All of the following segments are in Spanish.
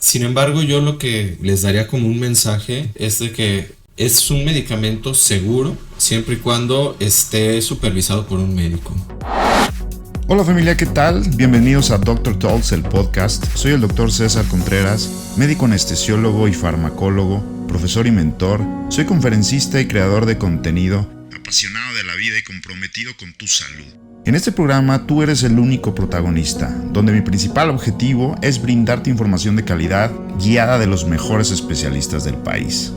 Sin embargo, yo lo que les daría como un mensaje es de que es un medicamento seguro siempre y cuando esté supervisado por un médico. Hola familia, ¿qué tal? Bienvenidos a Doctor Talks, el podcast. Soy el doctor César Contreras, médico anestesiólogo y farmacólogo, profesor y mentor. Soy conferencista y creador de contenido, apasionado de la vida y comprometido con tu salud. En este programa tú eres el único protagonista, donde mi principal objetivo es brindarte información de calidad guiada de los mejores especialistas del país.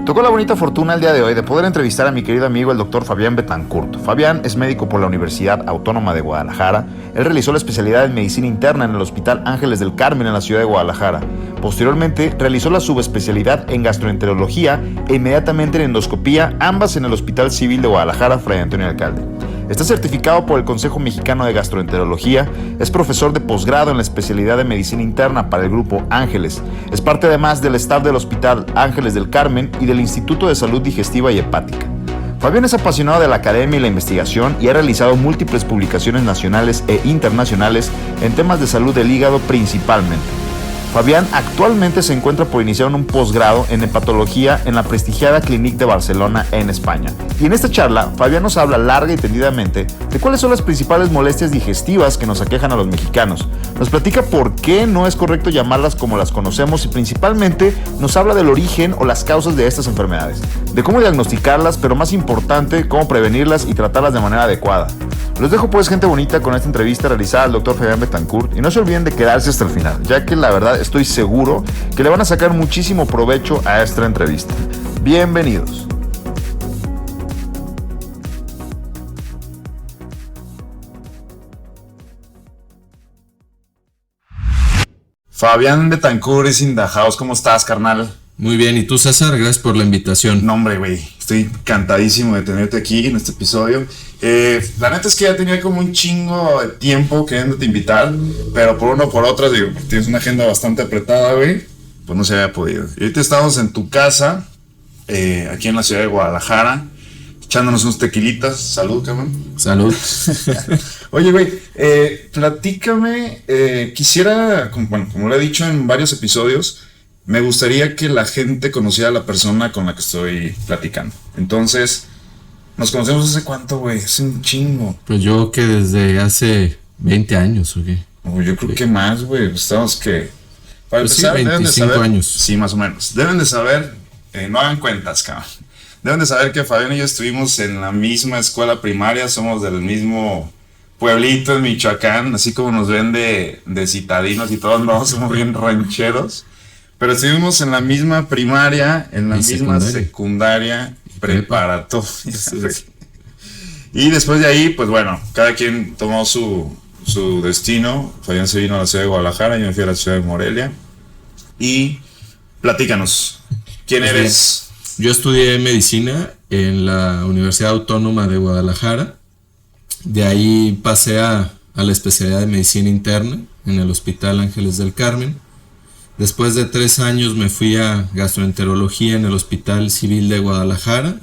Tocó la bonita fortuna el día de hoy de poder entrevistar a mi querido amigo el doctor Fabián Betancourt. Fabián es médico por la Universidad Autónoma de Guadalajara. Él realizó la especialidad en medicina interna en el Hospital Ángeles del Carmen en la ciudad de Guadalajara. Posteriormente realizó la subespecialidad en gastroenterología e inmediatamente en endoscopía, ambas en el Hospital Civil de Guadalajara, Fray Antonio Alcalde. Está certificado por el Consejo Mexicano de Gastroenterología, es profesor de posgrado en la especialidad de medicina interna para el Grupo Ángeles. Es parte además del staff del Hospital Ángeles del Carmen y del Instituto de Salud Digestiva y Hepática. Fabián es apasionado de la academia y la investigación y ha realizado múltiples publicaciones nacionales e internacionales en temas de salud del hígado principalmente. Fabián actualmente se encuentra por iniciar un posgrado en hepatología en la prestigiada Clinique de Barcelona en España. Y en esta charla, Fabián nos habla larga y tendidamente de cuáles son las principales molestias digestivas que nos aquejan a los mexicanos. Nos platica por qué no es correcto llamarlas como las conocemos y principalmente nos habla del origen o las causas de estas enfermedades, de cómo diagnosticarlas, pero más importante, cómo prevenirlas y tratarlas de manera adecuada. Los dejo pues, gente bonita, con esta entrevista realizada al Dr. Fabián Betancourt y no se olviden de quedarse hasta el final, ya que la verdad estoy seguro que le van a sacar muchísimo provecho a esta entrevista. Bienvenidos. Fabián Betancourt is in the house. ¿Cómo estás, carnal? Muy bien, ¿y tú, César? Gracias por la invitación. No, hombre, güey, estoy encantadísimo de tenerte aquí en este episodio. La neta es que ya tenía como un chingo de tiempo queriéndote invitar, pero por una o por otra, digo, tienes una agenda bastante apretada, güey, pues no se había podido. Y ahorita estamos en tu casa, aquí en la ciudad de Guadalajara, echándonos unos tequilitas. Salud, cabrón. Salud. Oye, güey, platícame, quisiera, como lo he dicho en varios episodios, me gustaría que la gente conociera a la persona con la que estoy platicando. Entonces, ¿nos conocemos hace cuánto, güey? Hace un chingo. Pues yo que desde hace 20 años, ¿o qué? Yo creo que más, güey. Estamos que... Para pues empezar, sí, 25 deben de saber, años. Sí, más o menos. Deben de saber, no hagan cuentas, cabrón. Deben de saber que Fabián y yo estuvimos en la misma escuela primaria, somos del mismo pueblito en Michoacán, así como nos ven de citadinos y todos, no, somos bien rancheros. Pero estuvimos en la misma primaria, en la misma secundaria preparatoria. Y después de ahí, pues bueno, cada quien tomó su destino. Fabián se vino a la ciudad de Guadalajara, yo me fui a la ciudad de Morelia. Y platícanos, ¿quién eres? Yo estudié medicina en la Universidad Autónoma de Guadalajara. De ahí pasé a la especialidad de medicina interna en el Hospital Ángeles del Carmen. Después de 3 años me fui a gastroenterología en el Hospital Civil de Guadalajara.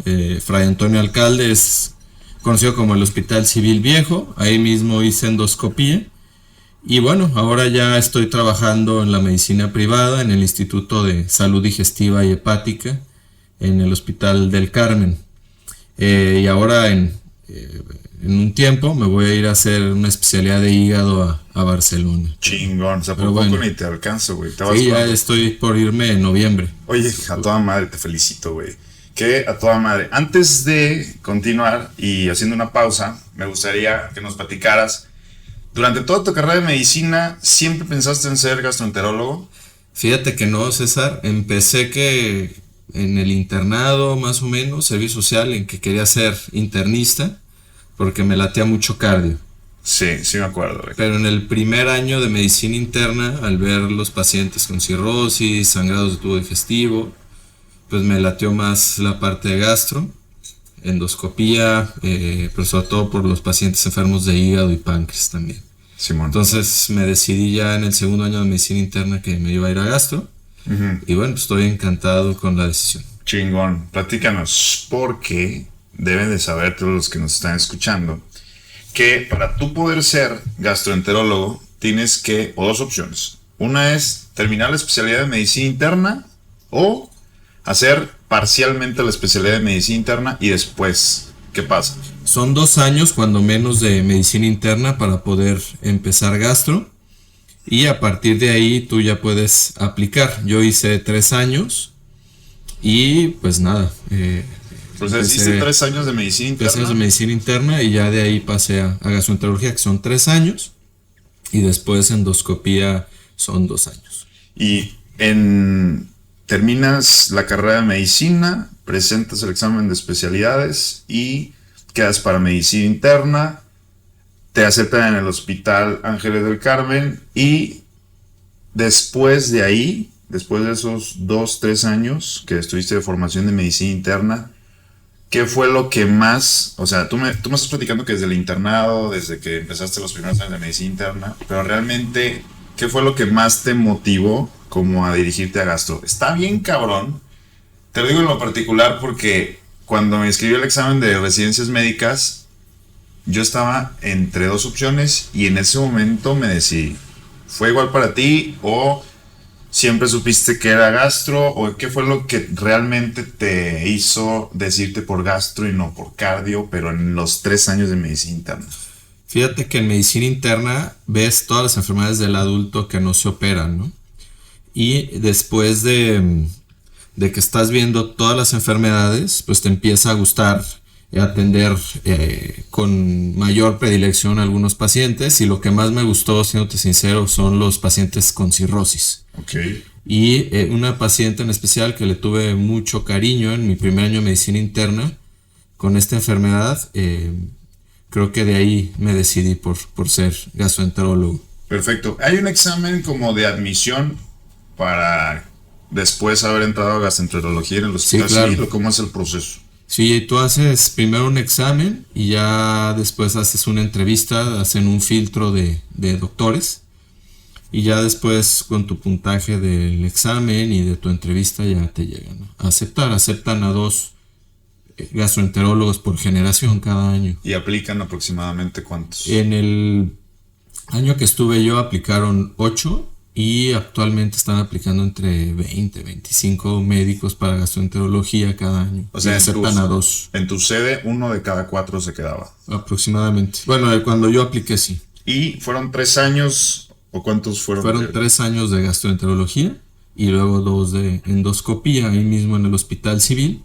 Fray Antonio Alcalde es conocido como el Hospital Civil Viejo. Ahí mismo hice endoscopía. Y bueno, ahora ya estoy trabajando en la medicina privada en el Instituto de Salud Digestiva y Hepática en el Hospital del Carmen. Y ahora en un tiempo me voy a ir a hacer una especialidad de hígado a Barcelona. Chingón, o sea, por poco bueno, ni te alcanzo, güey. Sí, ya estoy por irme en noviembre. Oye, a toda madre, te felicito, güey. Que a toda madre. Antes de continuar y haciendo una pausa, me gustaría que nos platicaras. Durante toda tu carrera de medicina, ¿siempre pensaste en ser gastroenterólogo? Fíjate que no, César. Empecé que en el internado, más o menos, servicio social, en que quería ser internista, porque me latea mucho cardio. Sí me acuerdo, güey. Pero en el primer año de medicina interna, al ver los pacientes con cirrosis, sangrados de tubo digestivo, pues me lateó más la parte de gastro, endoscopía, pero sobre todo por los pacientes enfermos de hígado y páncreas también. Simón. Entonces me decidí ya en el segundo año de medicina interna que me iba a ir a gastro. Uh-huh. Y bueno, pues estoy encantado con la decisión. Chingón. Platícanos, porque deben de saber todos los que nos están escuchando que para tú poder ser gastroenterólogo tienes que, o dos opciones. Una es terminar la especialidad de medicina interna o hacer parcialmente la especialidad de medicina interna y después, ¿qué pasa? Son 2 años cuando menos de medicina interna para poder empezar gastro. Y a partir de ahí tú ya puedes aplicar. Yo hice 3 años y pues nada. Pues hiciste 3 años de medicina interna. 3 años de medicina interna y ya de ahí pasé a gastroenterología, que son 3 años. Y después endoscopía son 2 años. Y terminas la carrera de medicina, presentas el examen de especialidades y quedas para medicina interna. Te aceptan en el Hospital Ángeles del Carmen y después de ahí, después de esos 2-3 años que estuviste de formación de medicina interna, ¿qué fue lo que más, o sea, tú me estás platicando que desde el internado, desde que empezaste los primeros años de medicina interna, pero realmente, ¿qué fue lo que más te motivó como a dirigirte a gastro? Está bien cabrón, te lo digo en lo particular porque cuando me inscribí al examen de residencias médicas, yo estaba entre 2 opciones y en ese momento me decidí. ¿Fue igual para ti o siempre supiste que era gastro o qué fue lo que realmente te hizo decidirte por gastro y no por cardio, pero en los 3 años de medicina interna? Fíjate que en medicina interna ves todas las enfermedades del adulto que no se operan, ¿no? Y después de que estás viendo todas las enfermedades, pues te empieza a gustar atender con mayor predilección a algunos pacientes, y lo que más me gustó, siéndote sincero, son los pacientes con cirrosis. Okay. Y una paciente en especial que le tuve mucho cariño en mi primer año de medicina interna con esta enfermedad, creo que de ahí me decidí por ser gastroenterólogo. Perfecto. ¿Hay un examen como de admisión para después haber entrado a gastroenterología en el hospital civil, o cómo es el proceso? Sí, tú haces primero un examen y ya después haces una entrevista, hacen un filtro de doctores y ya después con tu puntaje del examen y de tu entrevista ya te llegan, ¿no? Aceptan a 2 gastroenterólogos por generación cada año. ¿Y aplican aproximadamente cuántos? En el año que estuve yo aplicaron 8 y actualmente están aplicando entre 20 y 25 médicos para gastroenterología cada año. O sea, aceptan a 2. En tu sede, 1 de cada 4 se quedaba. Aproximadamente. Bueno, cuando yo apliqué, sí. ¿Y fueron 3 años o cuántos fueron? Fueron 3 años de gastroenterología y luego 2 de endoscopía ahí mismo en el Hospital Civil.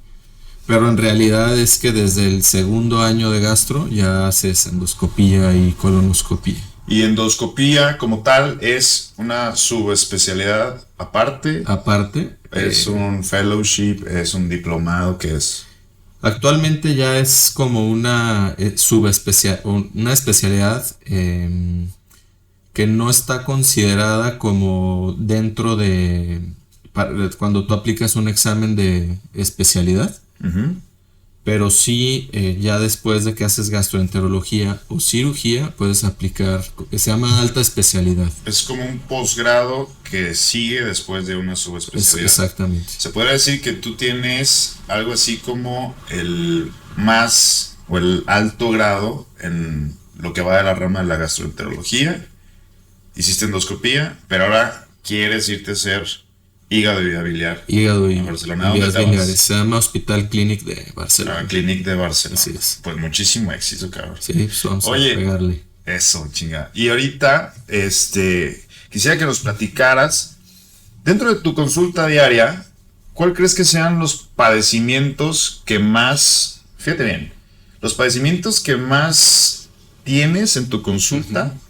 Pero en realidad es que desde el segundo año de gastro ya haces endoscopía y colonoscopía. Y endoscopía como tal es una subespecialidad aparte. Aparte. Es un fellowship, es un diplomado, ¿qué es? Actualmente ya es como una una especialidad que no está considerada como dentro de cuando tú aplicas un examen de especialidad. Uh-huh. Pero sí, ya después de que haces gastroenterología o cirugía, puedes aplicar, que se llama alta especialidad. Es como un posgrado que sigue después de una subespecialidad. Exactamente. Se podría decir que tú tienes algo así como el más o el alto grado en lo que va de la rama de la gastroenterología. Hiciste endoscopía, pero ahora quieres irte a hacer hígado y vía biliar. Hígado y Barcelona. vías biliares. Se llama Hospital Clínic de Barcelona. Ah, Clínic de Barcelona. Así es. Pues muchísimo éxito, cabrón. Sí, pues vamos a pegarle. Eso, chinga. Y ahorita, quisiera que nos platicaras, dentro de tu consulta diaria, ¿cuál crees que sean los padecimientos que más, fíjate bien, los padecimientos que más tienes en tu consulta? Uh-huh.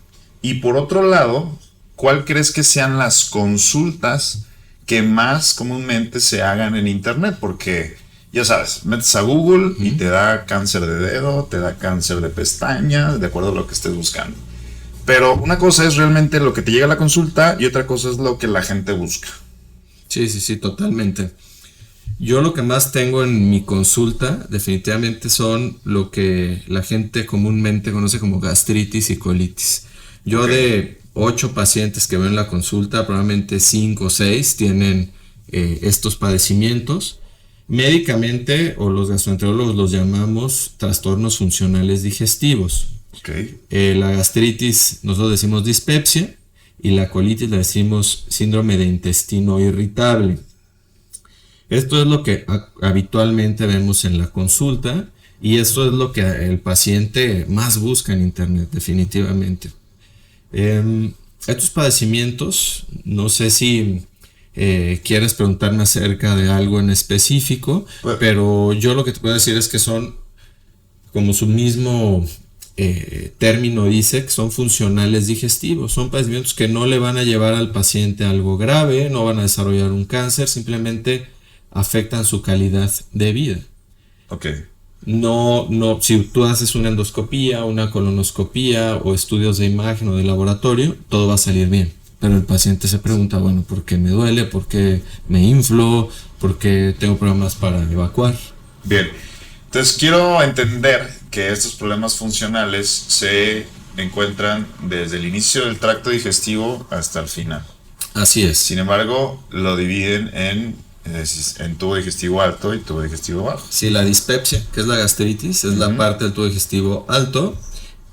Y por otro lado, ¿cuál crees que sean las consultas que más comúnmente se hagan en internet? Porque, ya sabes, metes a Google y te da cáncer de dedo, te da cáncer de pestaña, de acuerdo a lo que estés buscando. Pero una cosa es realmente lo que te llega a la consulta y otra cosa es lo que la gente busca. Sí, totalmente. Yo lo que más tengo en mi consulta definitivamente son lo que la gente comúnmente conoce como gastritis y colitis. Yo de 8 pacientes que veo en la consulta, probablemente 5 o 6 tienen estos padecimientos. Médicamente, o los gastroenterólogos los llamamos trastornos funcionales digestivos. Okay. La gastritis, nosotros decimos dispepsia, y la colitis le decimos síndrome de intestino irritable. Esto es lo que habitualmente vemos en la consulta y esto es lo que el paciente más busca en internet, definitivamente. Estos padecimientos, no sé si quieres preguntarme acerca de algo en específico, pero yo lo que te puedo decir es que son, como su mismo término dice, que son funcionales digestivos. Son padecimientos que no le van a llevar al paciente a algo grave, no van a desarrollar un cáncer, simplemente afectan su calidad de vida. Ok. No, si tú haces una endoscopía, una colonoscopía o estudios de imagen o de laboratorio, todo va a salir bien. Pero el paciente se pregunta, bueno, ¿por qué me duele? ¿Por qué me inflo? ¿Por qué tengo problemas para evacuar? Bien. Entonces quiero entender que estos problemas funcionales se encuentran desde el inicio del tracto digestivo hasta el final. Así es. Sin embargo, lo dividen en tubo digestivo alto y tubo digestivo bajo. Sí, la dispepsia, que es la gastritis, es la parte del tubo digestivo alto,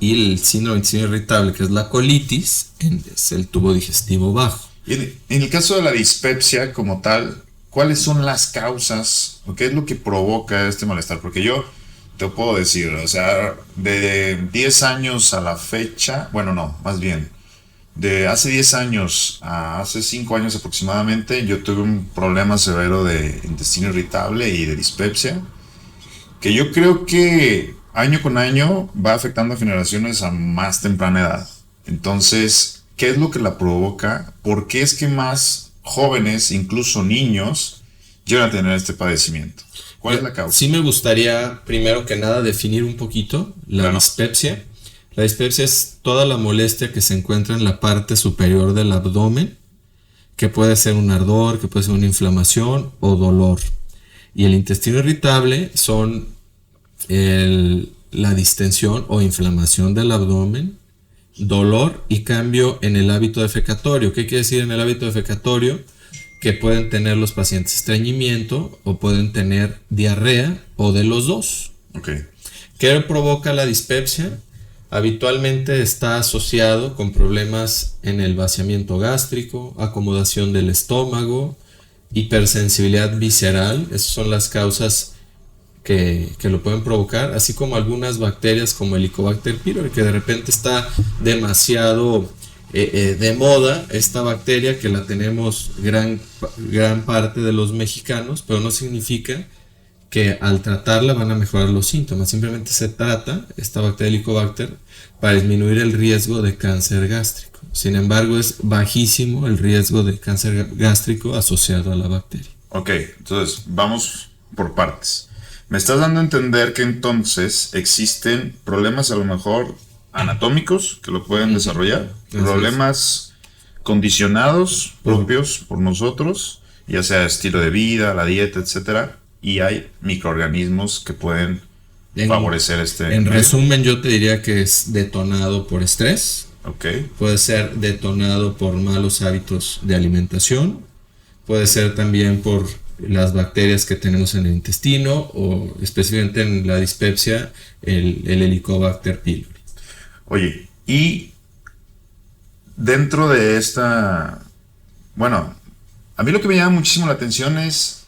y el síndrome de intestino irritable, que es la colitis, es el tubo digestivo bajo. Y en el caso de la dispepsia como tal, ¿cuáles son las causas o qué es lo que provoca este malestar? Porque yo te puedo decir, o sea, de 10 años a la fecha, bueno, no, más bien, de hace 10 años a hace 5 años aproximadamente, yo tuve un problema severo de intestino irritable y de dispepsia, que yo creo que año con año va afectando a generaciones a más temprana edad. Entonces, ¿qué es lo que la provoca? ¿Por qué es que más jóvenes, incluso niños, llegan a tener este padecimiento? ¿Cuál es la causa? Sí me gustaría, primero que nada, definir un poquito la Claro. dispepsia. La dispepsia es toda la molestia que se encuentra en la parte superior del abdomen, que puede ser un ardor, que puede ser una inflamación o dolor. Y el intestino irritable son la distensión o inflamación del abdomen, dolor y cambio en el hábito defecatorio. ¿Qué quiere decir en el hábito defecatorio? Que pueden tener los pacientes estreñimiento o pueden tener diarrea o de los dos. Okay. ¿Qué provoca la dispepsia? Habitualmente está asociado con problemas en el vaciamiento gástrico, acomodación del estómago, hipersensibilidad visceral. Esas son las causas que lo pueden provocar, así como algunas bacterias como Helicobacter pylori, que de repente está demasiado de moda esta bacteria, que la tenemos gran parte de los mexicanos, pero no significa que al tratarla van a mejorar los síntomas. Simplemente se trata esta bacteria Helicobacter para disminuir el riesgo de cáncer gástrico. Sin embargo, es bajísimo el riesgo de cáncer gástrico asociado a la bacteria. Ok, entonces vamos por partes. Me estás dando a entender que entonces existen problemas a lo mejor anatómicos que lo pueden desarrollar, problemas condicionados propios por nosotros, ya sea estilo de vida, la dieta, etcétera, y hay microorganismos que pueden favorecer este. En resumen, yo te diría que es detonado por estrés. Okay. Puede ser detonado por malos hábitos de alimentación. Puede ser también por las bacterias que tenemos en el intestino o específicamente en la dispepsia, el Helicobacter pylori. Oye, y dentro de esta, bueno, a mí lo que me llama muchísimo la atención es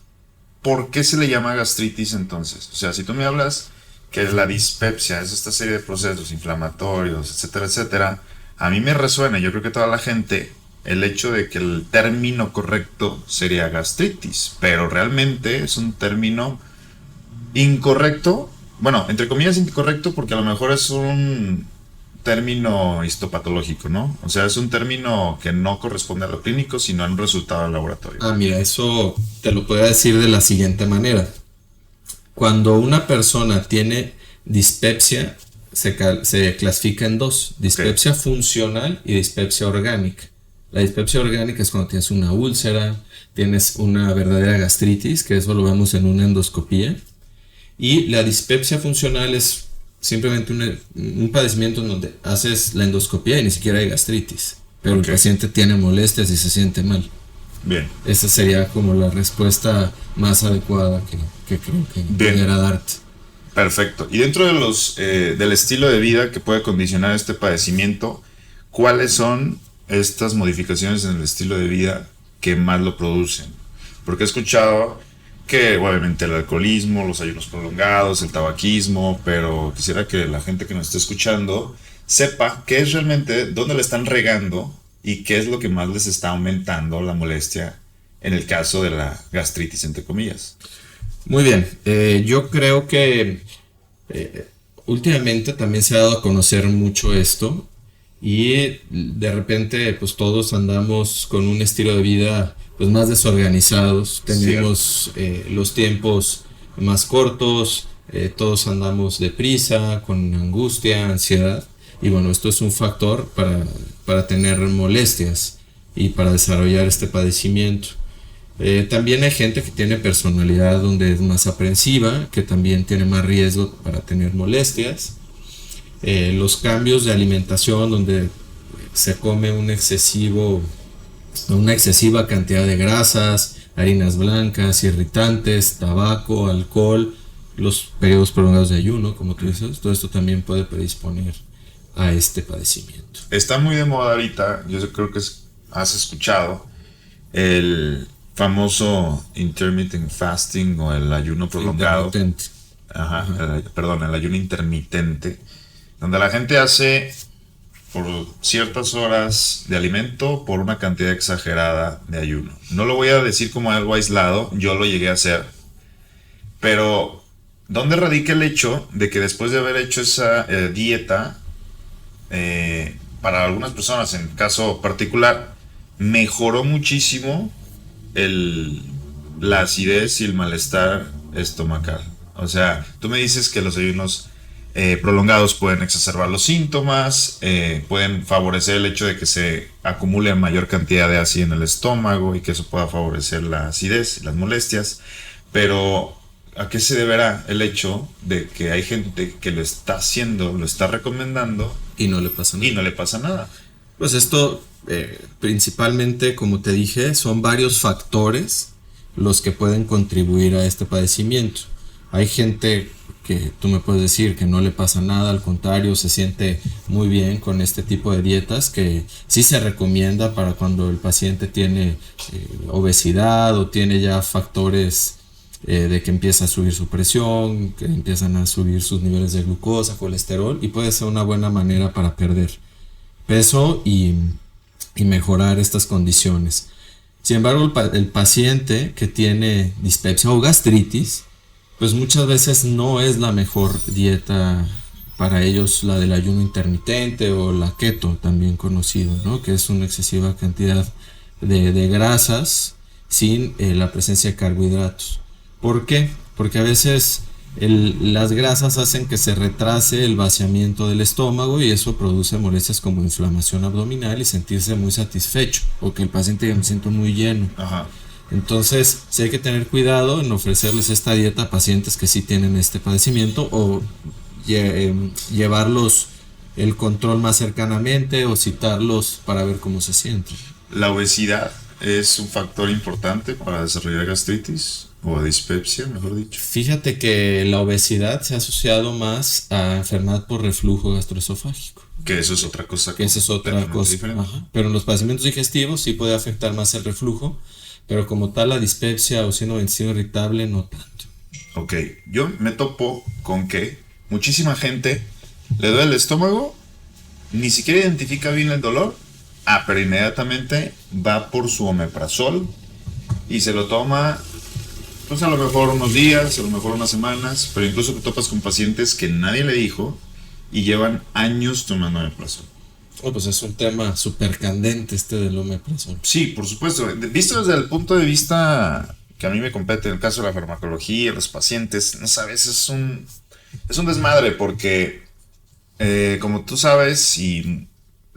¿por qué se le llama gastritis entonces? O sea, si tú me hablas que la dispepsia es esta serie de procesos inflamatorios, etcétera, etcétera, a mí me resuena, yo creo que toda la gente, el hecho de que el término correcto sería gastritis, pero realmente es un término incorrecto, bueno, entre comillas incorrecto, porque a lo mejor es un término histopatológico, ¿no? O sea, es un término que no corresponde a lo clínico, sino a un resultado del laboratorio. Mira, eso te lo podría decir de la siguiente manera. Cuando una persona tiene dispepsia, se clasifica en dos: dispepsia funcional y dispepsia orgánica. La dispepsia orgánica es cuando tienes una úlcera, tienes una verdadera gastritis, que eso lo vemos en una endoscopía. Y la dispepsia funcional es simplemente un padecimiento en donde haces la endoscopía y ni siquiera hay gastritis, pero el paciente tiene molestias y se siente mal. Bien. Esa sería como la respuesta más adecuada que creo que pudiera darte. Perfecto. Y dentro de del estilo de vida que puede condicionar este padecimiento, ¿cuáles son estas modificaciones en el estilo de vida que más lo producen? Porque he escuchado que obviamente el alcoholismo, los ayunos prolongados, el tabaquismo, pero quisiera que la gente que nos esté escuchando sepa qué es realmente, dónde le están regando y qué es lo que más les está aumentando la molestia en el caso de la gastritis, entre comillas. Muy bien, yo creo que últimamente también se ha dado a conocer mucho esto y de repente pues todos andamos con un estilo de vida pues más desorganizados, tenemos los tiempos más cortos, todos andamos deprisa, con angustia, ansiedad y bueno, esto es un factor para tener molestias y para desarrollar este padecimiento. También hay gente que tiene personalidad donde es más aprensiva, que también tiene más riesgo para tener molestias. Los cambios de alimentación donde se come una excesiva cantidad de grasas, harinas blancas, irritantes, tabaco, alcohol, los periodos prolongados de ayuno, como tú dices, todo esto también puede predisponer a este padecimiento. Está muy de moda ahorita, yo creo que has escuchado el famoso intermittent fasting o el ayuno prolongado. Intermitente. Ajá. El ayuno intermitente, donde la gente hace por ciertas horas de alimento por una cantidad exagerada de ayuno. No lo voy a decir como algo aislado, yo lo llegué a hacer, pero ¿dónde radica el hecho de que después de haber hecho esa dieta, para algunas personas, en caso particular, mejoró muchísimo la acidez y el malestar estomacal? O sea, tú me dices que los ayunos prolongados pueden exacerbar los síntomas, pueden favorecer el hecho de que se acumule mayor cantidad de ácido en el estómago y que eso pueda favorecer la acidez y las molestias, pero ¿a qué se deberá el hecho de que hay gente que lo está haciendo, lo está recomendando y no le pasa nada? Y no le pasa nada. Pues esto principalmente, como te dije, son varios factores los que pueden contribuir a este padecimiento. Hay gente que tú me puedes decir que no le pasa nada, al contrario, se siente muy bien con este tipo de dietas que sí se recomienda para cuando el paciente tiene obesidad o tiene ya factores de que empieza a subir su presión, que empiezan a subir sus niveles de glucosa, colesterol, y puede ser una buena manera para perder peso y mejorar estas condiciones. Sin embargo, el paciente que tiene dispepsia o gastritis, pues muchas veces no es la mejor dieta para ellos la del ayuno intermitente o la keto, también conocido, ¿no? Que es una excesiva cantidad de grasas sin la presencia de carbohidratos. ¿Por qué? Porque a veces las grasas hacen que se retrase el vaciamiento del estómago y eso produce molestias como inflamación abdominal y sentirse muy satisfecho o que el paciente diga, me siento muy lleno. Ajá. Entonces, sí hay que tener cuidado en ofrecerles esta dieta a pacientes que sí tienen este padecimiento o llevarlos el control más cercanamente o citarlos para ver cómo se sienten. ¿La obesidad es un factor importante para desarrollar gastritis o dispepsia, mejor dicho? Fíjate que la obesidad se ha asociado más a enfermedad por reflujo gastroesofágico. Que eso es otra cosa. Que esa es otra cosa. Ajá. Pero en los padecimientos digestivos sí puede afectar más el reflujo, pero como tal la dispepsia o síndrome de intestino irritable no tanto. Ok, yo me topo con que muchísima gente le duele el estómago, ni siquiera identifica bien el dolor, pero inmediatamente va por su omeprazol y se lo toma, pues a lo mejor unos días, a lo mejor unas semanas, pero incluso te topas con pacientes que nadie le dijo y llevan años tomando omeprazol. Pues es un tema súper candente este del omeprazol. Sí, por supuesto. Visto desde el punto de vista que a mí me compete, en el caso de la farmacología, los pacientes, no sabes, es un desmadre porque, como tú sabes, y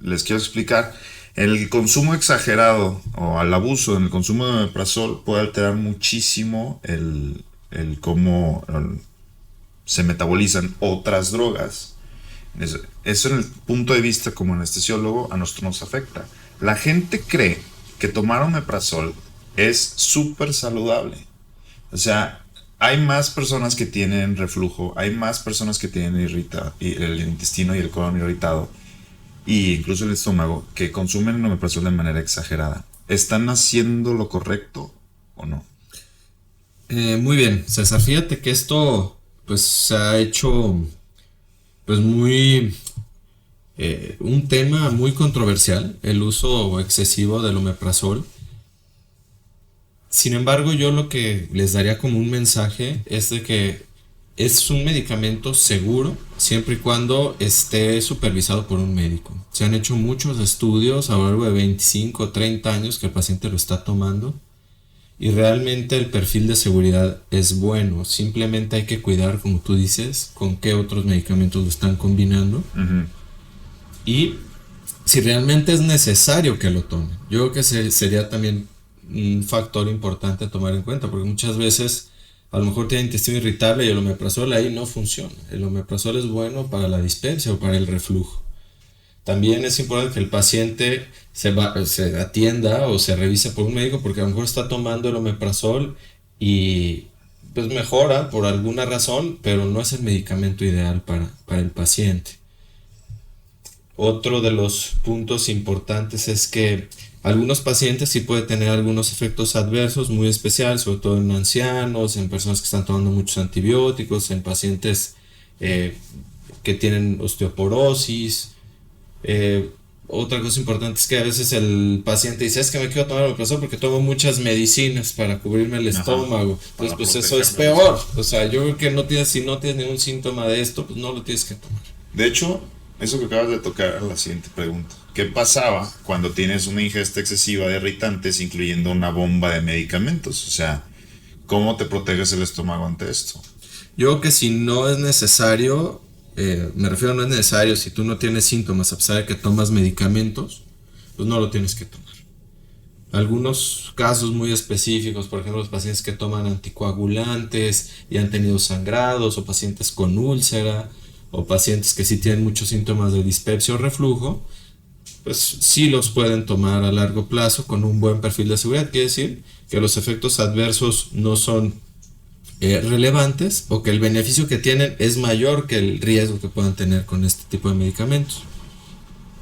les quiero explicar, el consumo exagerado o al abuso en el consumo de omeprazol puede alterar muchísimo el cómo se metabolizan otras drogas. Eso en el punto de vista como anestesiólogo a nosotros nos afecta. La gente cree que tomar omeprazol es súper saludable. O sea, hay más personas que tienen reflujo, hay más personas que tienen el intestino y el colon irritado y incluso el estómago que consumen omeprazol de manera exagerada, ¿están haciendo lo correcto o no? Muy bien, César, fíjate que esto pues se ha hecho pues muy un tema muy controversial, el uso excesivo del omeprazol. Sin embargo, yo lo que les daría como un mensaje es de que es un medicamento seguro siempre y cuando esté supervisado por un médico. Se han hecho muchos estudios a lo largo de 25 o 30 años que el paciente lo está tomando y realmente el perfil de seguridad es bueno. Simplemente hay que cuidar, como tú dices, con qué otros medicamentos lo están combinando y si realmente es necesario que lo tomen. Yo creo que sería también un factor importante a tomar en cuenta, porque muchas veces a lo mejor tiene intestino irritable y el omeprazol ahí no funciona. El omeprazol es bueno para la dispepsia o para el reflujo. También es importante que el paciente se atienda o se revise por un médico, porque a lo mejor está tomando el omeprazol y pues mejora por alguna razón, pero no es el medicamento ideal para el paciente. Otro de los puntos importantes es que algunos pacientes sí pueden tener algunos efectos adversos muy especiales, sobre todo en ancianos, en personas que están tomando muchos antibióticos, en pacientes que tienen osteoporosis. Otra cosa importante es que a veces el paciente dice, es que me quiero tomar omeprazol porque tomo muchas medicinas para cubrirme el estómago. Entonces, pues eso es peor. O sea, yo creo que si no tienes ningún síntoma de esto, pues no lo tienes que tomar. De hecho, eso que acabas de tocar, la siguiente pregunta. ¿Qué pasaba cuando tienes una ingesta excesiva de irritantes, incluyendo una bomba de medicamentos? O sea, ¿cómo te proteges el estómago ante esto? Yo creo que si no es necesario, me refiero a no es necesario, si tú no tienes síntomas a pesar de que tomas medicamentos, pues no lo tienes que tomar. Algunos casos muy específicos, por ejemplo, los pacientes que toman anticoagulantes y han tenido sangrados, o pacientes con úlcera, o pacientes que sí tienen muchos síntomas de dispepsia o reflujo, pues sí los pueden tomar a largo plazo con un buen perfil de seguridad. Quiere decir que los efectos adversos no son relevantes, o que el beneficio que tienen es mayor que el riesgo que puedan tener con este tipo de medicamentos.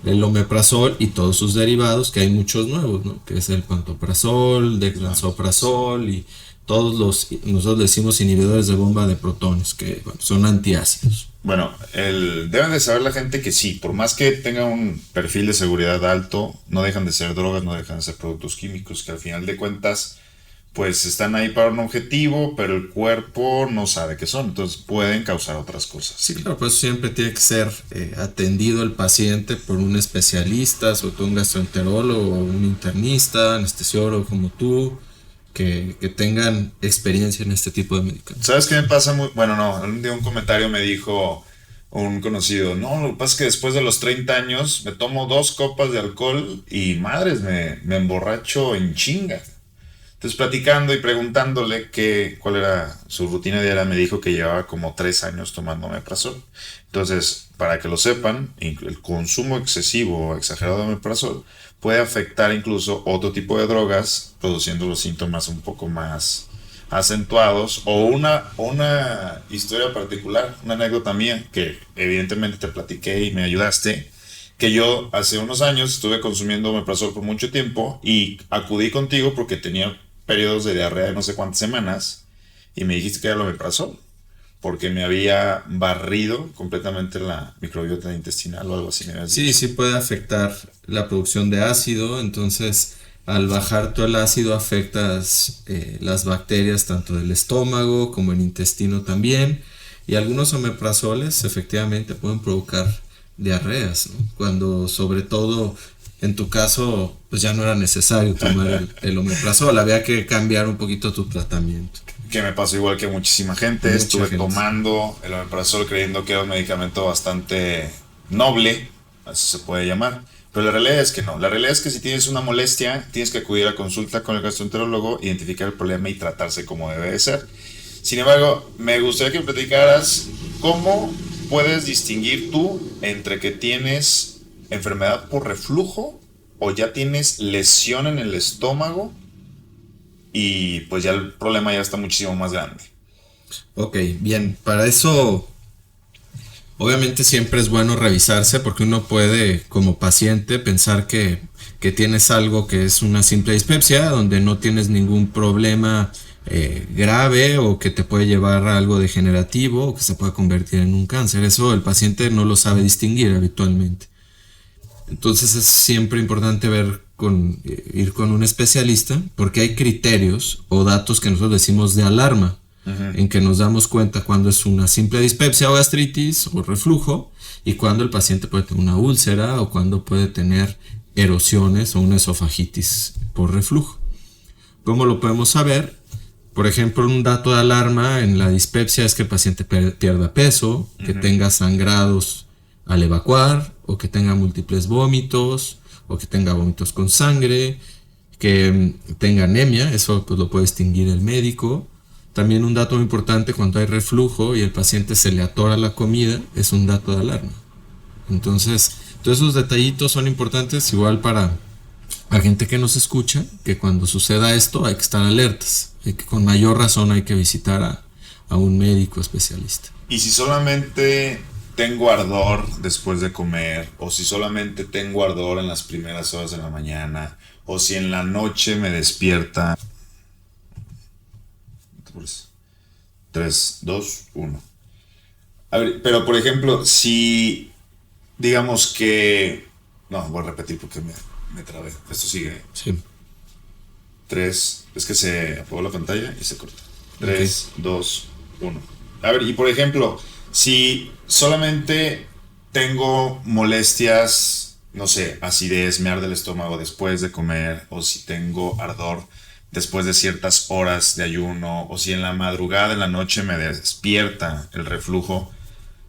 El omeprazol y todos sus derivados, que hay muchos nuevos, ¿no? Que es el pantoprazol, dexlansoprazol y nosotros decimos inhibidores de bomba de protones, que bueno, son antiácidos. Bueno, deben de saber la gente que sí, por más que tenga un perfil de seguridad alto, no dejan de ser drogas, no dejan de ser productos químicos, que al final de cuentas, pues están ahí para un objetivo, pero el cuerpo no sabe qué son, entonces pueden causar otras cosas. Sí, claro, pues siempre tiene que ser atendido el paciente por un especialista, sobre todo un gastroenterólogo, un internista, anestesiólogo como tú, que tengan experiencia en este tipo de medicamentos. ¿Sabes qué me pasa? Bueno, no, un día un comentario me dijo un conocido, no, lo que pasa es que después de los 30 años me tomo 2 copas de alcohol y madres, me emborracho en chinga. Entonces, platicando y preguntándole cuál era su rutina diaria, me dijo que llevaba como 3 años tomando omeprazol. Entonces, para que lo sepan, el consumo excesivo o exagerado de omeprazol puede afectar incluso otro tipo de drogas, produciendo los síntomas un poco más acentuados. O una historia particular, una anécdota mía, que evidentemente te platiqué y me ayudaste, que yo hace unos años estuve consumiendo omeprazol por mucho tiempo y acudí contigo porque tenía periodos de diarrea de no sé cuántas semanas y me dijiste que era el omeprazol porque me había barrido completamente la microbiota intestinal o algo así. Sí puede afectar la producción de ácido, entonces al bajar todo el ácido afectas las bacterias tanto del estómago como el intestino también, y algunos omeprazoles efectivamente pueden provocar diarreas, ¿no? Cuando sobre todo en tu caso pues ya no era necesario tomar el omeprazol, había que cambiar un poquito tu tratamiento. Que me pasó igual que muchísima gente. Estuve tomando el omeprazol creyendo que era un medicamento bastante noble, así se puede llamar, pero la realidad es que no. La realidad es que si tienes una molestia tienes que acudir a consulta con el gastroenterólogo, identificar el problema y tratarse como debe de ser. Sin embargo, me gustaría que me platicaras cómo puedes distinguir tú entre que tienes enfermedad por reflujo o ya tienes lesión en el estómago y pues ya el problema ya está muchísimo más grande. Ok, bien, para eso Obviamente siempre es bueno revisarse porque uno puede como paciente pensar que tienes algo que es una simple dispepsia, donde no tienes ningún problema grave o que te puede llevar a algo degenerativo o que se puede convertir en un cáncer. Eso el paciente no lo sabe distinguir habitualmente. Entonces es siempre importante ir con un especialista porque hay criterios o datos que nosotros decimos de alarma, en que nos damos cuenta cuando es una simple dispepsia o gastritis o reflujo y cuando el paciente puede tener una úlcera o cuando puede tener erosiones o una esofagitis por reflujo. ¿Cómo lo podemos saber? Por ejemplo, un dato de alarma en la dispepsia es que el paciente pierda peso, que tenga sangrados al evacuar, o que tenga múltiples vómitos, o que tenga vómitos con sangre, que tenga anemia, eso pues lo puede distinguir el médico. También un dato muy importante cuando hay reflujo y el paciente se le atora la comida, es un dato de alarma. Entonces, todos esos detallitos son importantes igual para la gente que nos escucha, que cuando suceda esto hay que estar alertas, con mayor razón hay que visitar a un médico especialista. Y si solamente tengo ardor después de comer, o si solamente tengo ardor en las primeras horas de la mañana, o si en la noche me despierta. 3, 2, 1. A ver, pero por ejemplo, si digamos que... No, voy a repetir porque me trabé. Esto sigue. Sí. 3, es que se apagó la pantalla y se cortó. 3, 2, 1. A ver, y por ejemplo, si solamente tengo molestias, no sé, acidez, me arde el estómago después de comer, o si tengo ardor después de ciertas horas de ayuno, o si en la madrugada, en la noche me despierta el reflujo,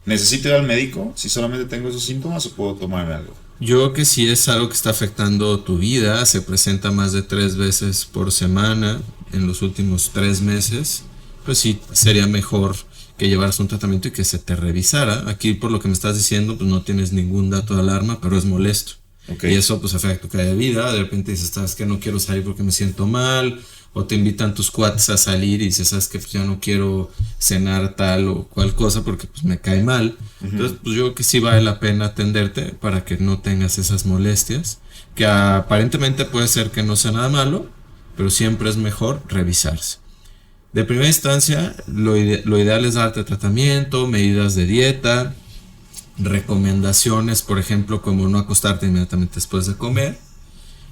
¿necesito ir al médico si solamente tengo esos síntomas o puedo tomarme algo? Yo creo que si es algo que está afectando tu vida, se presenta más de 3 veces por semana en los últimos 3 meses, pues sí, sería mejor que llevaras un tratamiento y que se te revisara. Aquí, por lo que me estás diciendo, pues no tienes ningún dato de alarma, pero es molesto. Okay. Y eso pues afecta tu calidad de vida. De repente dices, sabes que no quiero salir porque me siento mal, o te invitan tus cuates a salir y dices, sabes que pues ya no quiero cenar tal o cual cosa porque pues me cae mal. Entonces pues yo creo que sí vale la pena atenderte para que no tengas esas molestias, que aparentemente puede ser que no sea nada malo, pero siempre es mejor revisarse. De primera instancia, lo ideal es darte tratamiento, medidas de dieta, recomendaciones, por ejemplo, como no acostarte inmediatamente después de comer.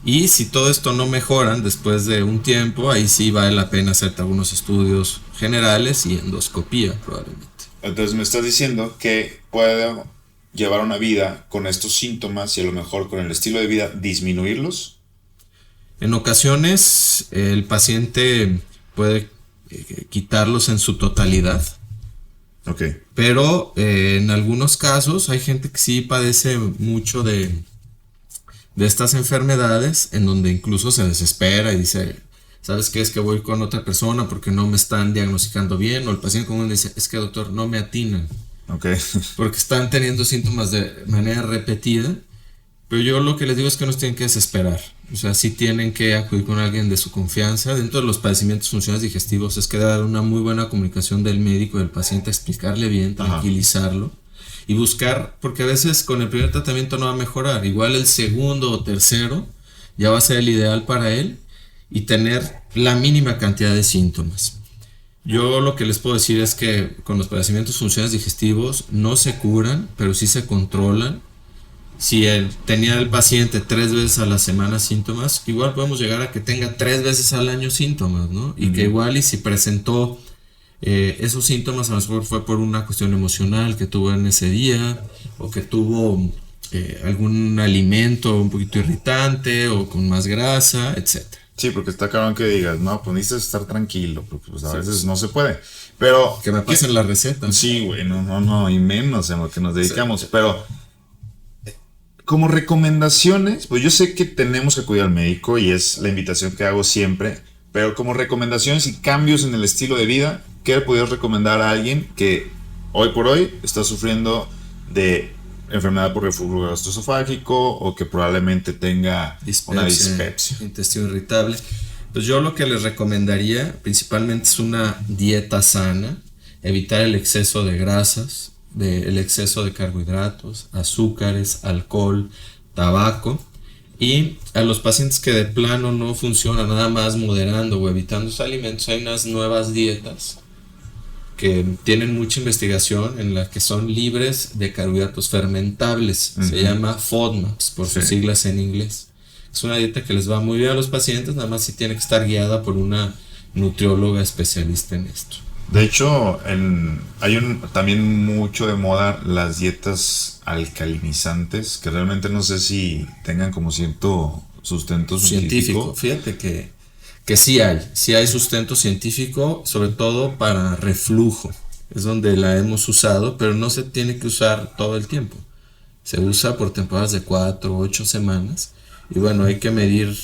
Y si todo esto no mejoran después de un tiempo, ahí sí vale la pena hacerte algunos estudios generales y endoscopía probablemente. Entonces me estás diciendo que puedo llevar una vida con estos síntomas y a lo mejor con el estilo de vida disminuirlos. En ocasiones el paciente puede quitarlos en su totalidad. Okay. Pero en algunos casos hay gente que sí padece mucho de estas enfermedades, en donde incluso se desespera y dice, ¿sabes qué? Es que voy con otra persona porque no me están diagnosticando bien, o el paciente común dice, es que doctor, no me atinan. Okay. Porque están teniendo síntomas de manera repetida. Pero yo lo que les digo es que no se tienen que desesperar. O sea, sí tienen que acudir con alguien de su confianza. Dentro de los padecimientos funcionales digestivos es que debe haber una muy buena comunicación del médico y del paciente, explicarle bien, tranquilizarlo. Y buscar, porque a veces con el primer tratamiento no va a mejorar. Igual el segundo o tercero ya va a ser el ideal para él y tener la mínima cantidad de síntomas. Yo lo que les puedo decir es que con los padecimientos funcionales digestivos no se curan, pero sí se controlan. Si tenía el paciente 3 veces a la semana síntomas, igual podemos llegar a que tenga 3 veces al año síntomas, ¿no? Y que igual y si presentó esos síntomas, a lo mejor fue por una cuestión emocional que tuvo en ese día, o que tuvo algún alimento un poquito irritante o con más grasa, etc. Sí, porque está cabrón que digas, no, pues necesitas estar tranquilo, porque pues a veces no se puede. Pero que me pasen la receta. Sí, güey, no, y menos en lo que nos dedicamos, sí. Pero como recomendaciones, pues yo sé que tenemos que acudir al médico y es la invitación que hago siempre, pero como recomendaciones y cambios en el estilo de vida, ¿qué le podrías recomendar a alguien que hoy por hoy está sufriendo de enfermedad por reflujo gastroesofágico o que probablemente tenga una dispepsia? Intestino irritable. Pues yo lo que les recomendaría principalmente es una dieta sana, evitar el exceso de grasas, del exceso de carbohidratos, azúcares, alcohol, tabaco. Y a los pacientes que de plano no funciona, nada más moderando o evitando esos alimentos, hay unas nuevas dietas que tienen mucha investigación en las que son libres de carbohidratos fermentables. Se llama FODMAPs por sus siglas en inglés. Es una dieta que les va muy bien a los pacientes, nada más si tiene que estar guiada por una nutrióloga especialista en esto. De hecho, también mucho de moda las dietas alcalinizantes, que realmente no sé si tengan como cierto sustento científico. Fíjate que sí hay sustento científico, sobre todo para reflujo. Es donde la hemos usado, pero no se tiene que usar todo el tiempo. Se usa por temporadas de 4 o 8 semanas. Y bueno, hay que medir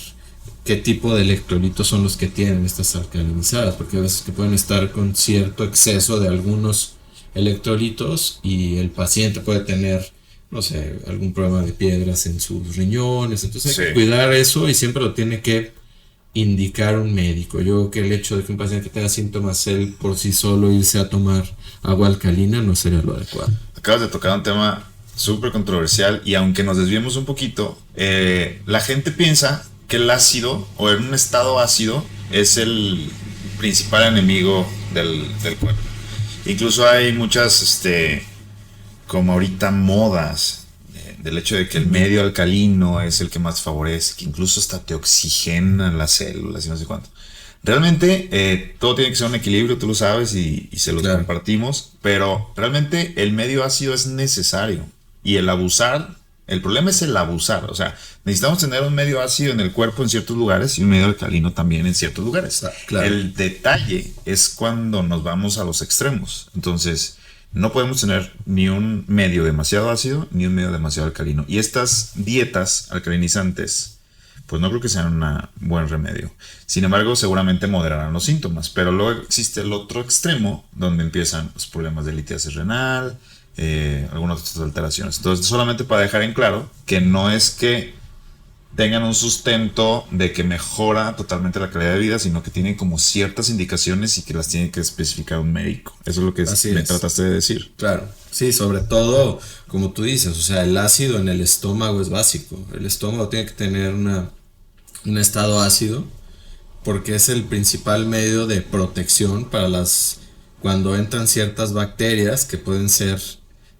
qué tipo de electrolitos son los que tienen estas alcalinizadas, porque a veces que pueden estar con cierto exceso de algunos electrolitos y el paciente puede tener, no sé, algún problema de piedras en sus riñones. Entonces hay que cuidar eso y siempre lo tiene que indicar un médico. Yo creo que el hecho de que un paciente tenga síntomas, él por sí solo irse a tomar agua alcalina no sería lo adecuado. Acabas de tocar un tema súper controversial y aunque nos desviemos un poquito, la gente piensa que el ácido o en un estado ácido es el principal enemigo del cuerpo. Incluso hay muchas, como ahorita modas del hecho de que el medio alcalino es el que más favorece, que incluso hasta te oxigena las células y no sé cuánto. Realmente todo tiene que ser un equilibrio, tú lo sabes y se los compartimos, pero realmente el medio ácido es necesario y el problema es el abusar, o sea, necesitamos tener un medio ácido en el cuerpo en ciertos lugares y un medio alcalino también en ciertos lugares. Claro. El detalle es cuando nos vamos a los extremos, entonces no podemos tener ni un medio demasiado ácido ni un medio demasiado alcalino. Y estas dietas alcalinizantes, pues no creo que sean un buen remedio. Sin embargo, seguramente moderarán los síntomas. Pero luego existe el otro extremo, donde empiezan los problemas de litiasis renal, algunas otras alteraciones. Entonces, solamente para dejar en claro que no es que tengan un sustento de que mejora totalmente la calidad de vida, sino que tienen como ciertas indicaciones y que las tiene que especificar un médico. Eso es lo que trataste de decir. Claro, sí, sobre todo, como tú dices, o sea, el ácido en el estómago es básico. El estómago tiene que tener un estado ácido porque es el principal medio de protección para cuando entran ciertas bacterias que pueden ser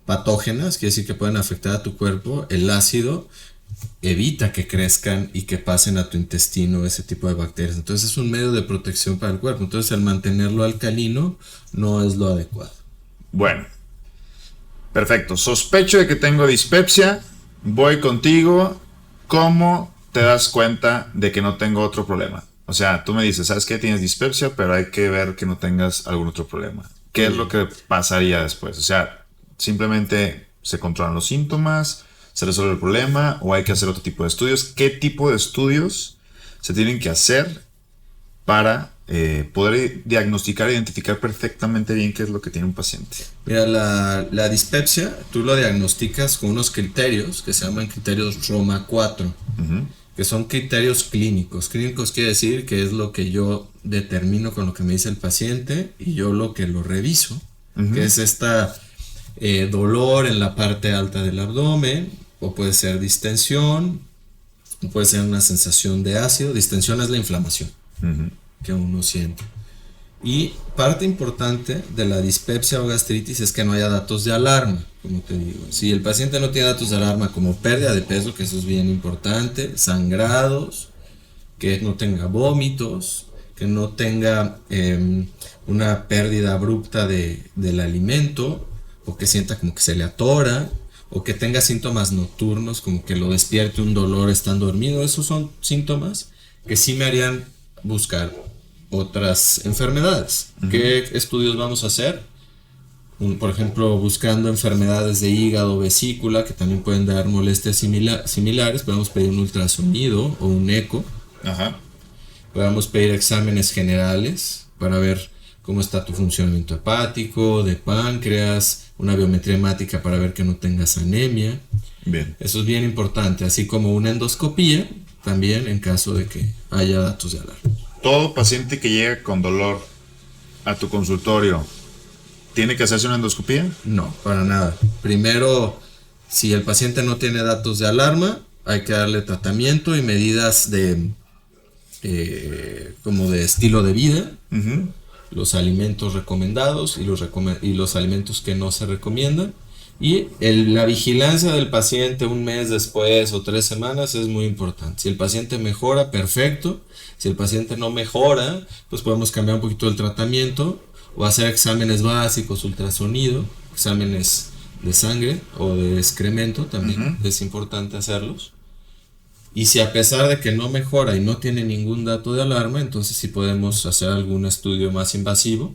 patógenas, quiere decir que pueden afectar a tu cuerpo. El ácido evita que crezcan y que pasen a tu intestino ese tipo de bacterias. Entonces es un medio de protección para el cuerpo. Entonces el mantenerlo alcalino no es lo adecuado. Bueno, perfecto. Sospecho de que tengo dispepsia. Voy contigo. ¿Cómo te das cuenta de que no tengo otro problema? O sea, tú me dices, ¿sabes qué? Tienes dispepsia, pero hay que ver que no tengas algún otro problema. ¿Qué es lo que pasaría después? O sea, simplemente se controlan los síntomas, se resuelve el problema o hay que hacer otro tipo de estudios. ¿Qué tipo de estudios se tienen que hacer para poder diagnosticar e identificar perfectamente bien qué es lo que tiene un paciente? Mira, la dispepsia tú lo diagnosticas con unos criterios que se llaman criterios Roma 4, que son criterios clínicos. Clínicos quiere decir que es lo que yo determino con lo que me dice el paciente y yo lo que lo reviso, que es dolor en la parte alta del abdomen, o puede ser distensión, o puede ser una sensación de ácido. Distensión es la inflamación que uno siente. Y parte importante de la dispepsia o gastritis es que no haya datos de alarma, como te digo. Si el paciente no tiene datos de alarma como pérdida de peso, que eso es bien importante, sangrados, que no tenga vómitos, que no tenga una pérdida abrupta del alimento, o que sienta como que se le atora, o que tenga síntomas nocturnos, como que lo despierte un dolor estando dormido. Esos son síntomas que sí me harían buscar otras enfermedades. ¿Qué estudios vamos a hacer? Por ejemplo, buscando enfermedades de hígado, vesícula, que también pueden dar molestias similares. Podemos pedir un ultrasonido o un eco. Podemos pedir exámenes generales para ver cómo está tu funcionamiento hepático, de páncreas, una biometría hemática para ver que no tengas anemia. Bien. Eso es bien importante, así como una endoscopía también en caso de que haya datos de alarma. Todo paciente que llega con dolor a tu consultorio ¿Tiene que hacerse una endoscopía? No, para nada. Primero, si el paciente no tiene datos de alarma, hay que darle tratamiento y medidas de como de estilo de vida, los alimentos recomendados y los alimentos que no se recomiendan. Y la vigilancia del paciente un mes después o 3 semanas es muy importante. Si el paciente mejora, perfecto. Si el paciente no mejora, pues podemos cambiar un poquito el tratamiento o hacer exámenes básicos, ultrasonido, exámenes de sangre o de excremento, también es importante hacerlos. Y si a pesar de que no mejora y no tiene ningún dato de alarma, entonces sí podemos hacer algún estudio más invasivo.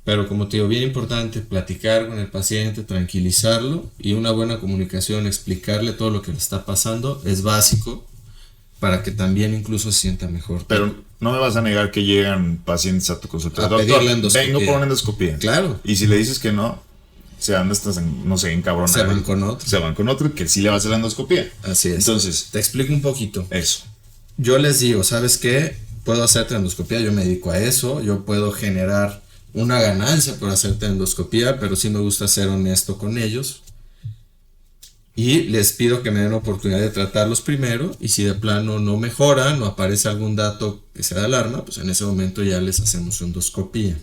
Pero como te digo, bien importante platicar con el paciente, tranquilizarlo y una buena comunicación, explicarle todo lo que le está pasando es básico para que también incluso se sienta mejor. Pero no me vas a negar que llegan pacientes a tu consultorio. Doctor, vengo por una endoscopía. Claro. Y si le dices que no, se andan, no sé, encabronados. Se van con otro. Se van con otro que sí le va a hacer la endoscopía. Así es. Entonces, te explico un poquito. Eso. Yo les digo, ¿sabes qué? Puedo hacerte endoscopía, yo me dedico a eso, yo puedo generar una ganancia por hacerte endoscopía, pero sí me gusta ser honesto con ellos. Y les pido que me den la oportunidad de tratarlos primero, y si de plano no mejoran o aparece algún dato que sea de alarma, pues en ese momento ya les hacemos endoscopía.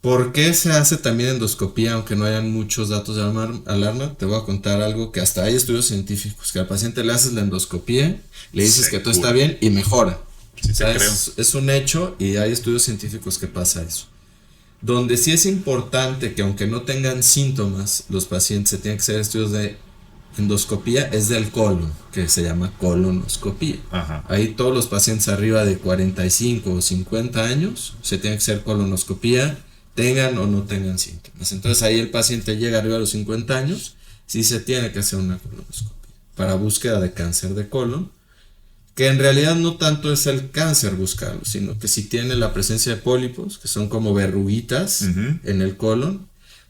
¿Por qué se hace también endoscopía aunque no hayan muchos datos de alarma? Te voy a contar algo que hasta hay estudios científicos, que al paciente le haces la endoscopía, le dices que todo está bien y mejora. Sí, o sea, es un hecho y hay estudios científicos que pasa eso. Donde sí es importante que aunque no tengan síntomas, los pacientes se tienen que hacer estudios de endoscopía es del colon, que se llama colonoscopía. Ahí todos los pacientes arriba de 45 o 50 años se tienen que hacer colonoscopía, tengan o no tengan síntomas. Entonces ahí el paciente llega arriba de los 50 años, sí se tiene que hacer una colonoscopia para búsqueda de cáncer de colon, que en realidad no tanto es el cáncer buscarlo, sino que si tiene la presencia de pólipos, que son como verruguitas en el colon,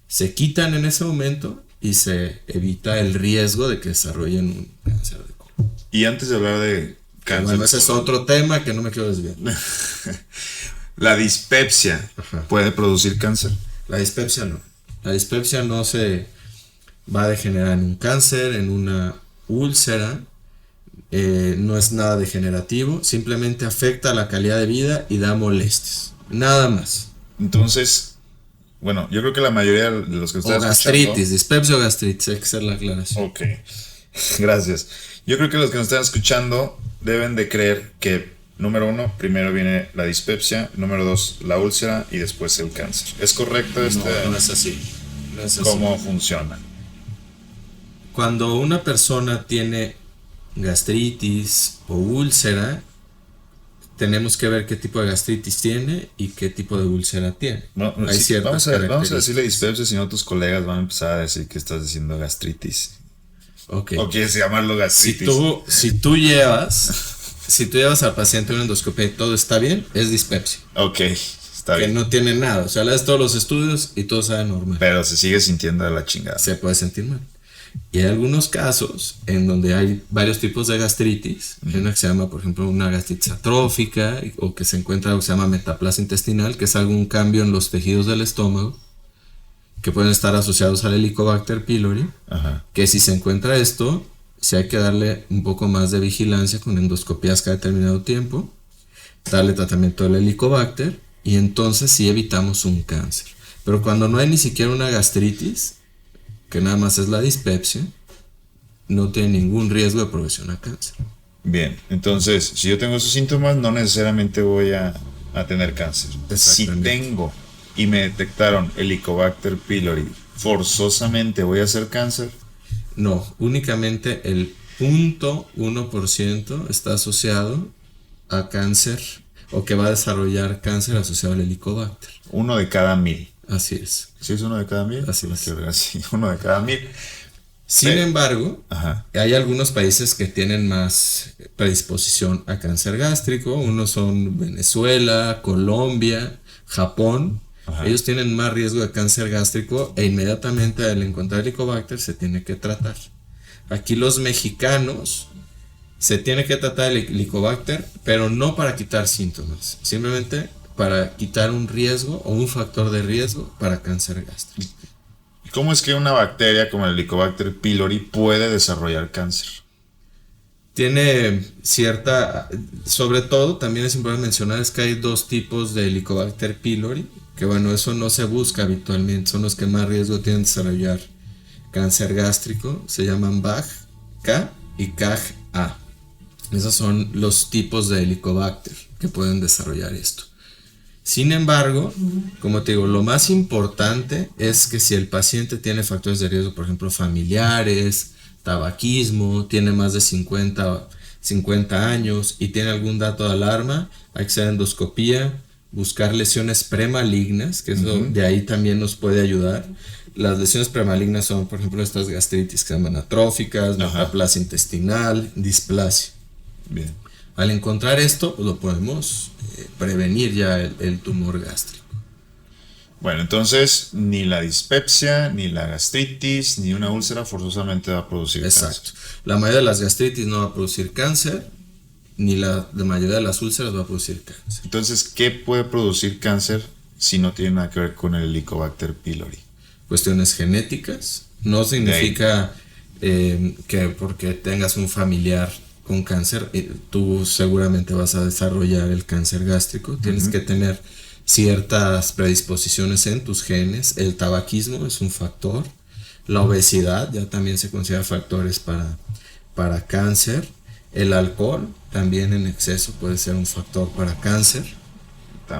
se quitan en ese momento y se evita el riesgo de que desarrollen un cáncer de colon. Y antes de hablar de cáncer, bueno, ese es otro tema que no me quiero desviar. La dispepsia puede producir cáncer. La dispepsia no. La dispepsia no se va a degenerar en un cáncer, en una úlcera. No es nada degenerativo, simplemente afecta la calidad de vida y da molestias, nada más. Entonces, bueno, yo creo que la mayoría de los que están gastritis, dispepsia o gastritis, hay que hacer la aclaración. Ok, gracias. Yo creo que los que nos están escuchando deben de creer que, número 1, primero viene la dispepsia, número 2, la úlcera y después el cáncer. ¿Es correcto? No es así. No es así. ¿Cómo funciona? Cuando una persona tiene gastritis o úlcera, tenemos que ver qué tipo de gastritis tiene y qué tipo de úlcera tiene. Bueno, hay sí, ciertas vamos a decirle dispepsia, si no tus colegas van a empezar a decir que estás diciendo gastritis. Okay. O quieres llamarlo gastritis. Si tú llevas al paciente a una endoscopia y todo está bien, es dispepsia. Ok, está bien. Que no tiene nada, o sea, le das todos los estudios y todo sale normal. Pero se sigue sintiendo de la chingada. Se puede sentir mal. Y hay algunos casos en donde hay varios tipos de gastritis. Hay una que se llama, por ejemplo, una gastritis atrófica, o que se encuentra algo que se llama metaplasia intestinal, que es algún cambio en los tejidos del estómago, que pueden estar asociados al Helicobacter pylori. Que si se encuentra esto, sí hay que darle un poco más de vigilancia con endoscopías cada determinado tiempo, darle tratamiento del Helicobacter, y entonces sí evitamos un cáncer. Pero cuando no hay ni siquiera una gastritis, que nada más es la dispepsia, no tiene ningún riesgo de progresión a cáncer. Bien, entonces, si yo tengo esos síntomas, no necesariamente voy a tener cáncer. Si tengo y me detectaron Helicobacter pylori, ¿forzosamente voy a hacer cáncer? No, únicamente el 0.1% está asociado a cáncer, o que va a desarrollar cáncer asociado al Helicobacter. 1 de cada 1000. Así es. ¿Sí es 1 de cada 1000? Así es. Así, 1 de cada 1000. Sin embargo, hay algunos países que tienen más predisposición a cáncer gástrico. Unos son Venezuela, Colombia, Japón. Ellos tienen más riesgo de cáncer gástrico e inmediatamente al encontrar Helicobacter se tiene que tratar. Aquí los mexicanos se tiene que tratar el Helicobacter, pero no para quitar síntomas, simplemente para quitar un riesgo o un factor de riesgo para cáncer gástrico. ¿Cómo es que una bacteria como el Helicobacter pylori puede desarrollar cáncer? Tiene cierta, sobre todo también es importante mencionar es que hay dos tipos de Helicobacter pylori, que bueno, eso no se busca habitualmente, son los que más riesgo tienen de desarrollar cáncer gástrico, se llaman BAG-K y CAG-A. Esos son los tipos de Helicobacter que pueden desarrollar esto. Sin embargo, como te digo, lo más importante es que si el paciente tiene factores de riesgo, por ejemplo, familiares, tabaquismo, tiene más de 50 años y tiene algún dato de alarma, hay que hacer endoscopía, buscar lesiones premalignas, que eso de ahí también nos puede ayudar. Las lesiones premalignas son, por ejemplo, estas gastritis que se llaman atróficas, metaplasia intestinal, displasia. Bien. Al encontrar esto, pues lo podemos prevenir ya el tumor gástrico. Bueno, entonces ni la dispepsia, ni la gastritis, ni una úlcera forzosamente va a producir cáncer. Exacto. La mayoría de las gastritis no va a producir cáncer, ni la mayoría de las úlceras va a producir cáncer. Entonces, ¿qué puede producir cáncer si no tiene nada que ver con el Helicobacter pylori? Cuestiones genéticas. No significa que porque tengas un familiar con cáncer, tú seguramente vas a desarrollar el cáncer gástrico. Tienes que tener ciertas predisposiciones en tus genes. El tabaquismo es un factor. La obesidad ya también se considera factores para cáncer. El alcohol también en exceso puede ser un factor para cáncer.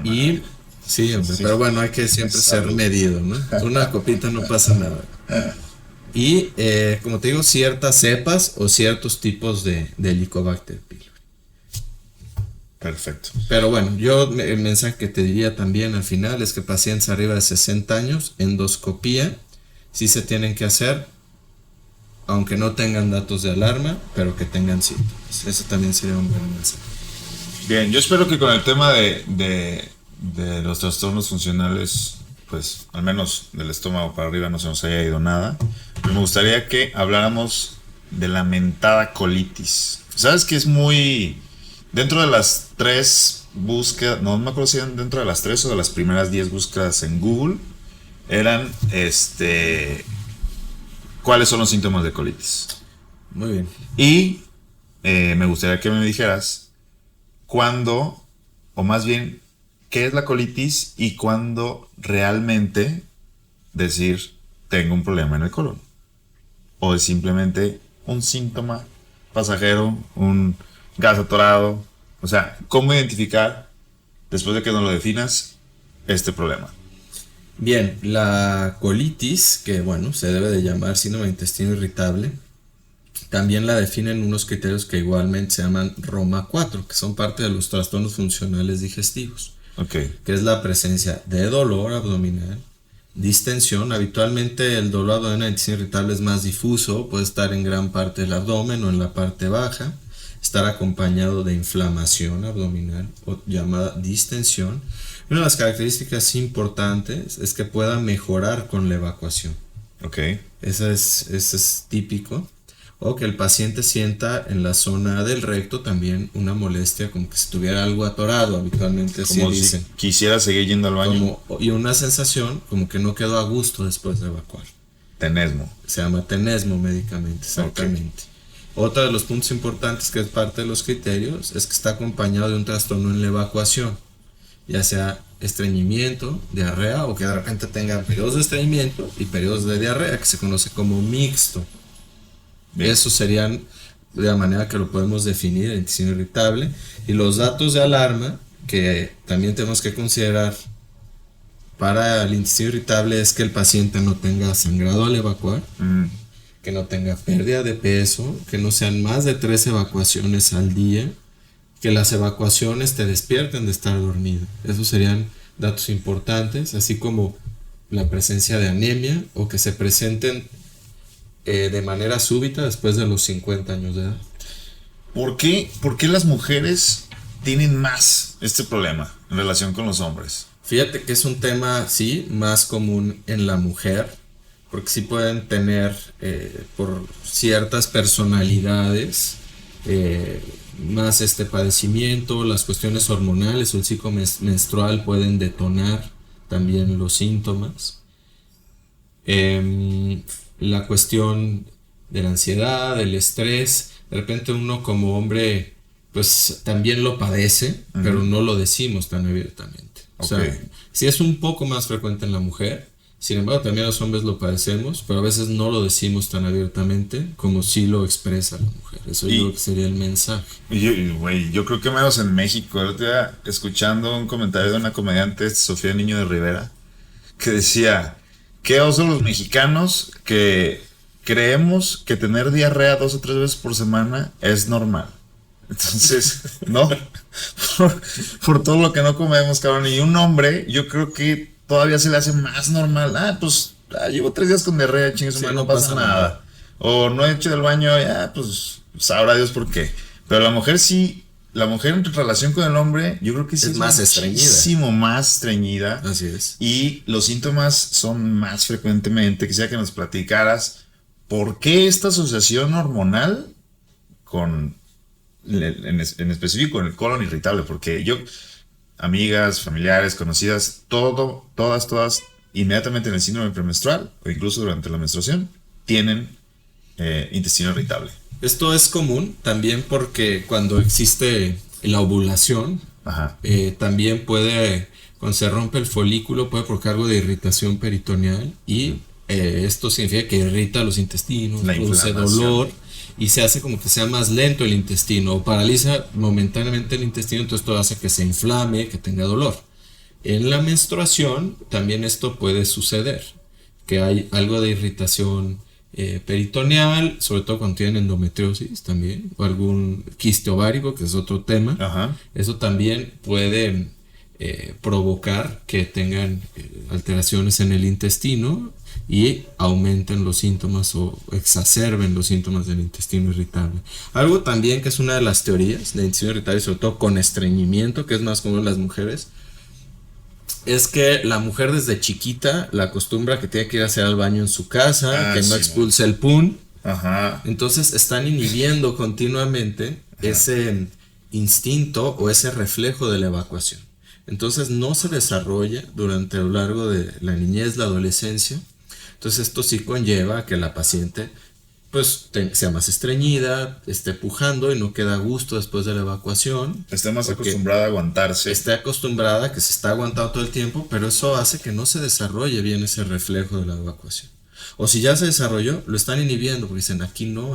Y sí, hombre, pero bueno, hay que siempre ser medido, ¿no? Una copita no pasa nada. Y como te digo, ciertas cepas o ciertos tipos de Helicobacter pylori. Perfecto. Pero bueno, el mensaje que te diría también al final es que pacientes arriba de 60 años, endoscopía, sí se tienen que hacer, aunque no tengan datos de alarma, pero que tengan síntomas. Eso también sería un buen mensaje. Bien, yo espero que con el tema de los trastornos funcionales, pues al menos del estómago para arriba no se nos haya ido nada. Pero me gustaría que habláramos de la mentada colitis. ¿Sabes que es muy... Dentro de las 3 búsquedas, no me acuerdo si eran dentro de las 3 o de las primeras 10 búsquedas en Google, eran ¿cuáles son los síntomas de colitis? Muy bien. Y me gustaría que me dijeras cuándo, o más bien, qué es la colitis y cuándo realmente decir tengo un problema en el colon. O es simplemente un síntoma pasajero, un gas atorado. O sea, ¿cómo identificar, después de que nos lo definas, este problema? Bien, la colitis, que bueno, se debe de llamar síndrome de intestino irritable, también la definen unos criterios que igualmente se llaman Roma 4, que son parte de los trastornos funcionales digestivos. Okay. Que es la presencia de dolor abdominal, distensión. Habitualmente el dolor abdominal en intestino irritable es más difuso, puede estar en gran parte del abdomen o en la parte baja, estar acompañado de inflamación abdominal o llamada distensión. Una de las características importantes es que pueda mejorar con la evacuación. Okay. Eso es típico. O que el paciente sienta en la zona del recto también una molestia, como que si tuviera algo atorado, habitualmente así como dicen. Si quisiera seguir yendo al baño. Y una sensación como que no quedó a gusto después de evacuar. Tenesmo. Se llama tenesmo médicamente, exactamente. Okay. Otro de los puntos importantes que es parte de los criterios es que está acompañado de un trastorno en la evacuación, ya sea estreñimiento, diarrea o que de repente tenga periodos de estreñimiento y periodos de diarrea, que se conoce como mixto. Bien. Esos serían de la manera que lo podemos definir el intestino irritable. Y los datos de alarma que también tenemos que considerar para el intestino irritable es que el paciente no tenga sangrado al evacuar, que no tenga pérdida de peso, que no sean más de 3 evacuaciones al día, que las evacuaciones te despierten de estar dormido. Esos serían datos importantes, así como la presencia de anemia o que se presenten de manera súbita después de los 50 años de edad. ¿Por qué las mujeres tienen más este problema en relación con los hombres? Fíjate que es un tema, sí, más común en la mujer, porque sí pueden tener por ciertas personalidades más este padecimiento, las cuestiones hormonales o el ciclo menstrual pueden detonar también los síntomas. La cuestión de la ansiedad, del estrés, de repente uno como hombre pues también lo padece, pero no lo decimos tan abiertamente. O sea, sí es un poco más frecuente en la mujer, sin embargo también los hombres lo padecemos, pero a veces no lo decimos tan abiertamente como sí lo expresa la mujer. Eso yo creo que sería el mensaje. Yo creo que menos en México. El otro día, escuchando un comentario de una comediante, Sofía Niño de Rivera, que decía: qué oso los mexicanos que creemos que tener diarrea 2 o 3 veces por semana es normal. Entonces, no, por todo lo que no comemos, cabrón. Y un hombre, yo creo que todavía se le hace más normal. Llevo 3 días con diarrea, chingue su madre, no pasa nada. O no he hecho del baño, pues sabrá Dios por qué. Pero la mujer sí, la mujer en relación con el hombre, yo creo que sí es más estreñida. Muchísimo más estreñida. Así es. Y los síntomas son más frecuentemente. Quisiera que nos platicaras por qué esta asociación hormonal con, en específico, con el colon irritable. Porque amigas, familiares, conocidas, todas, inmediatamente en el síndrome premenstrual o incluso durante la menstruación, tienen intestino irritable. Esto es común también porque cuando existe la ovulación, también cuando se rompe el folículo, puede provocar algo de irritación peritoneal y esto significa que irrita los intestinos, produce dolor y se hace como que sea más lento el intestino o paraliza momentáneamente el intestino, entonces esto hace que se inflame, que tenga dolor. En la menstruación también esto puede suceder, que hay algo de irritación peritoneal, sobre todo cuando tienen endometriosis también, o algún quiste ovárico, que es otro tema. Eso también puede provocar que tengan alteraciones en el intestino y aumenten los síntomas o exacerben los síntomas del intestino irritable. Algo también que es una de las teorías del intestino irritable, sobre todo con estreñimiento, que es más común en las mujeres, es que la mujer desde chiquita la acostumbra que tiene que ir a hacer al baño en su casa, que no expulse el pun. Entonces están inhibiendo continuamente ese instinto o ese reflejo de la evacuación. Entonces no se desarrolla durante lo largo de la niñez, la adolescencia. Entonces esto sí conlleva a que la paciente pues sea más estreñida, esté pujando y no queda a gusto después de la evacuación. Esté más acostumbrada a aguantarse. Esté acostumbrada, que se está aguantando todo el tiempo, pero eso hace que no se desarrolle bien ese reflejo de la evacuación. O si ya se desarrolló, lo están inhibiendo, porque dicen, aquí no,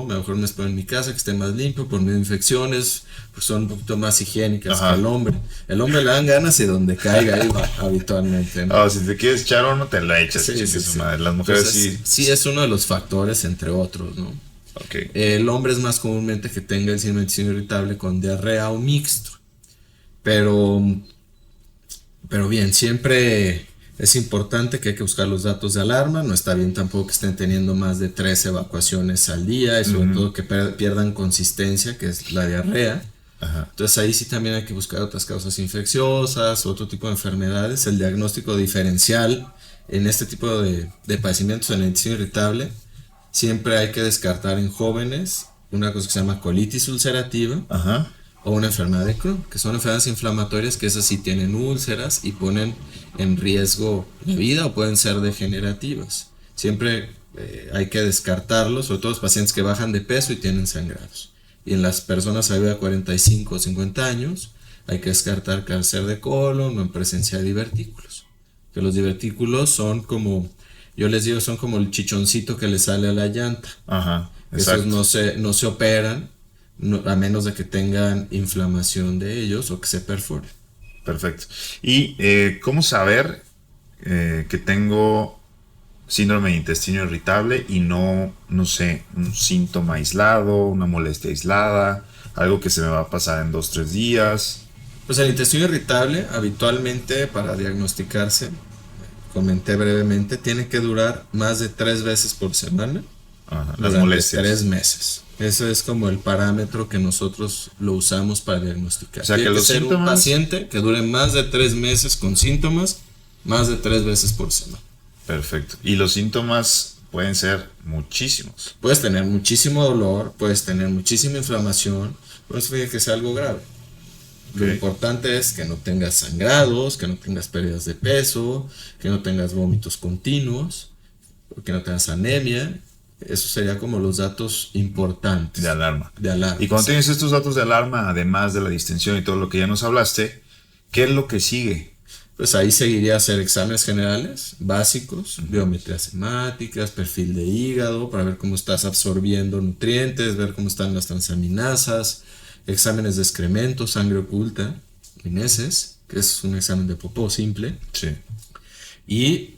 mejor me espero en mi casa, que esté más limpio, por medio de infecciones, pues son un poquito más higiénicas que el hombre. El hombre le dan ganas y donde caiga ahí va, habitualmente, ¿no? Si te quieres echar uno, te lo echas. Sí. Madre. Las mujeres entonces, sí es uno de los factores, entre otros, ¿no? El hombre es más comúnmente que tenga el intestino irritable con diarrea o mixto. Pero bien, siempre es importante que hay que buscar los datos de alarma. No está bien tampoco que estén teniendo más de 3 evacuaciones al día y sobre todo que pierdan consistencia, que es la diarrea. Entonces ahí sí también hay que buscar otras causas infecciosas, otro tipo de enfermedades. El diagnóstico diferencial en este tipo de padecimientos en el intestino irritable, siempre hay que descartar en jóvenes una cosa que se llama colitis ulcerativa o una enfermedad de Crohn, que son enfermedades inflamatorias que esas sí tienen úlceras y ponen en riesgo la vida o pueden ser degenerativas. Siempre hay que descartarlos, sobre todo los pacientes que bajan de peso y tienen sangrados. Y en las personas arriba de 45 o 50 años hay que descartar cáncer de colon o en presencia de divertículos. Que los divertículos son como, yo les digo, son como el chichoncito que le sale a la llanta. Esos no se operan, a menos de que tengan inflamación de ellos o que se perforen. Perfecto. ¿Y cómo saber que tengo síndrome de intestino irritable y no sé, un síntoma aislado, una molestia aislada, algo que se me va a pasar en 2-3 días? Pues el intestino irritable habitualmente para diagnosticarse, comenté brevemente, tiene que durar más de 3 veces por semana. Las molestias. 3 meses. Ese es como el parámetro que nosotros lo usamos para diagnosticar. O sea, tiene que que los ser síntomas, un paciente que dure más de 3 meses con síntomas, más de 3 veces por semana. Perfecto. Y los síntomas pueden ser muchísimos. Puedes tener muchísimo dolor, puedes tener muchísima inflamación, No significa que sea algo grave. Lo Ok. importante es que no tengas sangrados, que no tengas pérdidas de peso, que no tengas vómitos continuos, que no tengas anemia. Eso sería como los datos importantes De alarma. de alarma. Y cuando tienes estos datos de alarma, además de la distensión y todo lo que ya nos hablaste, ¿qué es lo que sigue? Pues ahí seguiría hacer exámenes generales básicos, biometrías hemáticas, perfil de hígado, para ver cómo estás absorbiendo nutrientes, ver cómo están las transaminasas, exámenes de excremento, sangre oculta en heces, que es un examen de popó simple, Sí. y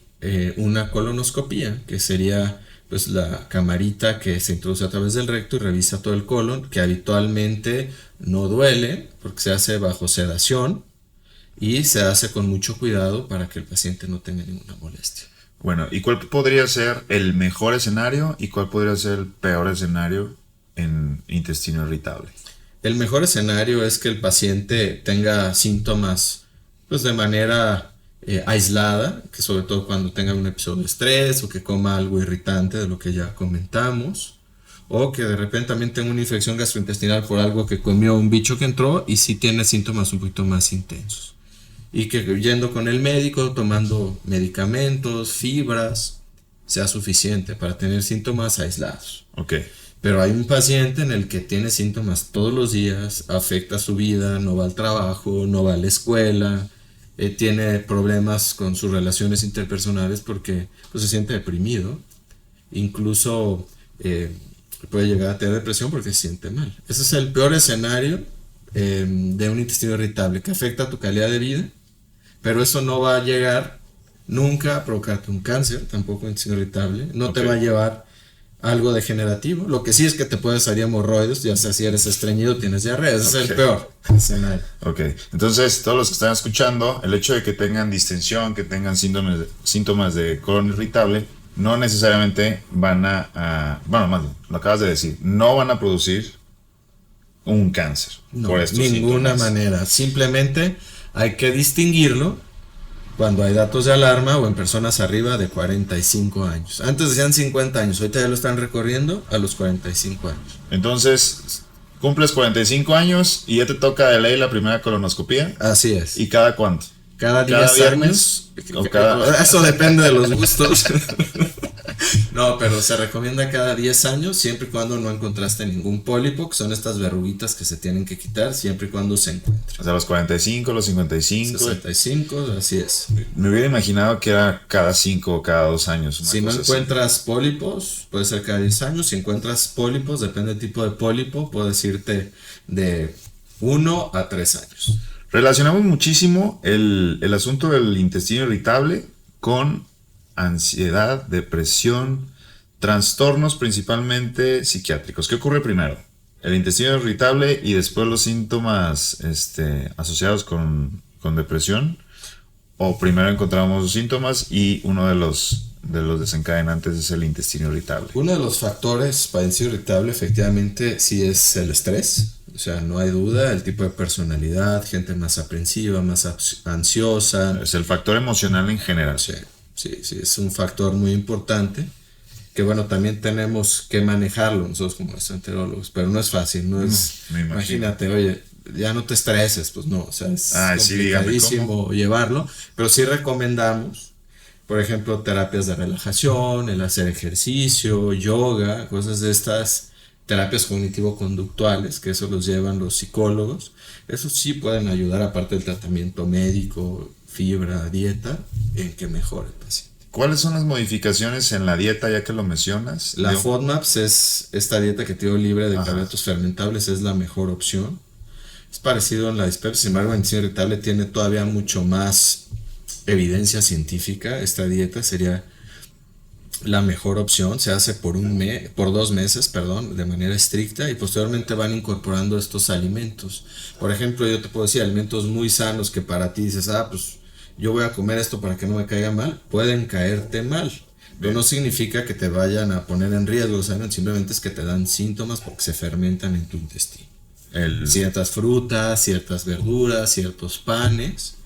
una colonoscopía, que sería pues la camarita que se introduce a través del recto y revisa todo el colon, que habitualmente no duele porque se hace bajo sedación y se hace con mucho cuidado para que el paciente no tenga ninguna molestia. Bueno, ¿y cuál podría ser el mejor escenario y cuál podría ser el peor escenario en intestino irritable? El mejor escenario es que el paciente tenga síntomas pues de manera aislada, que sobre todo cuando tenga un episodio de estrés o que coma algo irritante de lo que ya comentamos, o que de repente también tenga una infección gastrointestinal por algo que comió un bicho que entró y sí tiene síntomas un poquito más intensos. Y que yendo con el médico, tomando medicamentos, fibras, sea suficiente para tener síntomas aislados. Ok. Pero hay un paciente en el que tiene síntomas todos los días, afecta su vida, no va al trabajo, no va a la escuela, tiene problemas con sus relaciones interpersonales porque pues, se siente deprimido, incluso puede llegar a tener depresión porque se siente mal. Ese es el peor escenario de un intestino irritable que afecta a tu calidad de vida, pero eso no va a llegar nunca a provocarte un cáncer, tampoco un intestino irritable, no te va a llevar algo degenerativo. Lo que sí es que te puede salir hemorroides, ya sea si eres estreñido, tienes diarrea. Ese es el peor escenario. Ok, entonces todos los que están escuchando, el hecho de que tengan distensión, que tengan síntomas de colon irritable, no necesariamente van bueno, más bien, lo acabas de decir, no van a producir un cáncer. No, por estos ninguna síntomas. manera. Simplemente hay que distinguirlo cuando hay datos de alarma o en personas arriba de 45 años. Antes decían 50 años, ahorita ya lo están recorriendo a los 45 años. Entonces, cumples 45 años y ya te toca de ley la primera colonoscopía. Así es. ¿Y cada cuánto? Cada 10 ¿Cada años. viernes? ¿O cada...? Eso depende de los gustos. No, pero se recomienda cada 10 años, siempre y cuando no encontraste ningún pólipo, que son estas verruguitas que se tienen que quitar, siempre y cuando se encuentren. O sea, los 45, los 55. 65, así es. Me hubiera imaginado que era cada 5 o cada 2 años. Si no encuentras pólipos, puede ser cada 10 años. Si encuentras pólipos, depende del tipo de pólipo, puedo decirte de 1 a 3 años. Relacionamos muchísimo el asunto del intestino irritable con ansiedad, depresión, trastornos principalmente psiquiátricos. ¿Qué ocurre primero? El intestino irritable y después los síntomas asociados con depresión. O primero encontramos los síntomas y uno de los desencadenantes es el intestino irritable. Uno de los factores para el intestino irritable efectivamente sí es el estrés. O sea, no hay duda, el tipo de personalidad, gente más aprensiva, más ansiosa. Es el factor emocional en general. Sí, es un factor muy importante que bueno, también tenemos que manejarlo nosotros como gastroenterólogos, pero no es fácil, no es, imagínate, oye, ya no te estreses, pues no, o sea, es complicadísimo llevarlo, pero sí recomendamos, por ejemplo, terapias de relajación, el hacer ejercicio, yoga, cosas de estas, terapias cognitivo-conductuales, que eso los llevan los psicólogos, eso sí pueden ayudar, aparte del tratamiento médico, fibra, dieta, en que mejore el paciente. ¿Cuáles son las modificaciones en la dieta, ya que lo mencionas? La FODMAPs es esta dieta que te dio libre de carbohidratos fermentables, es la mejor opción. Es parecido en la dispepsia, sin embargo, el intestino irritable tiene todavía mucho más evidencia científica. Esta dieta sería la mejor opción, se hace por 2 meses, de manera estricta, y posteriormente van incorporando estos alimentos. Por ejemplo, yo te puedo decir alimentos muy sanos que para ti dices, pues yo voy a comer esto para que no me caiga mal, pueden caerte mal. Pero no significa que te vayan a poner en riesgo, ¿saben? Simplemente es que te dan síntomas porque se fermentan en tu intestino. Ciertas frutas, ciertas verduras, ciertos panes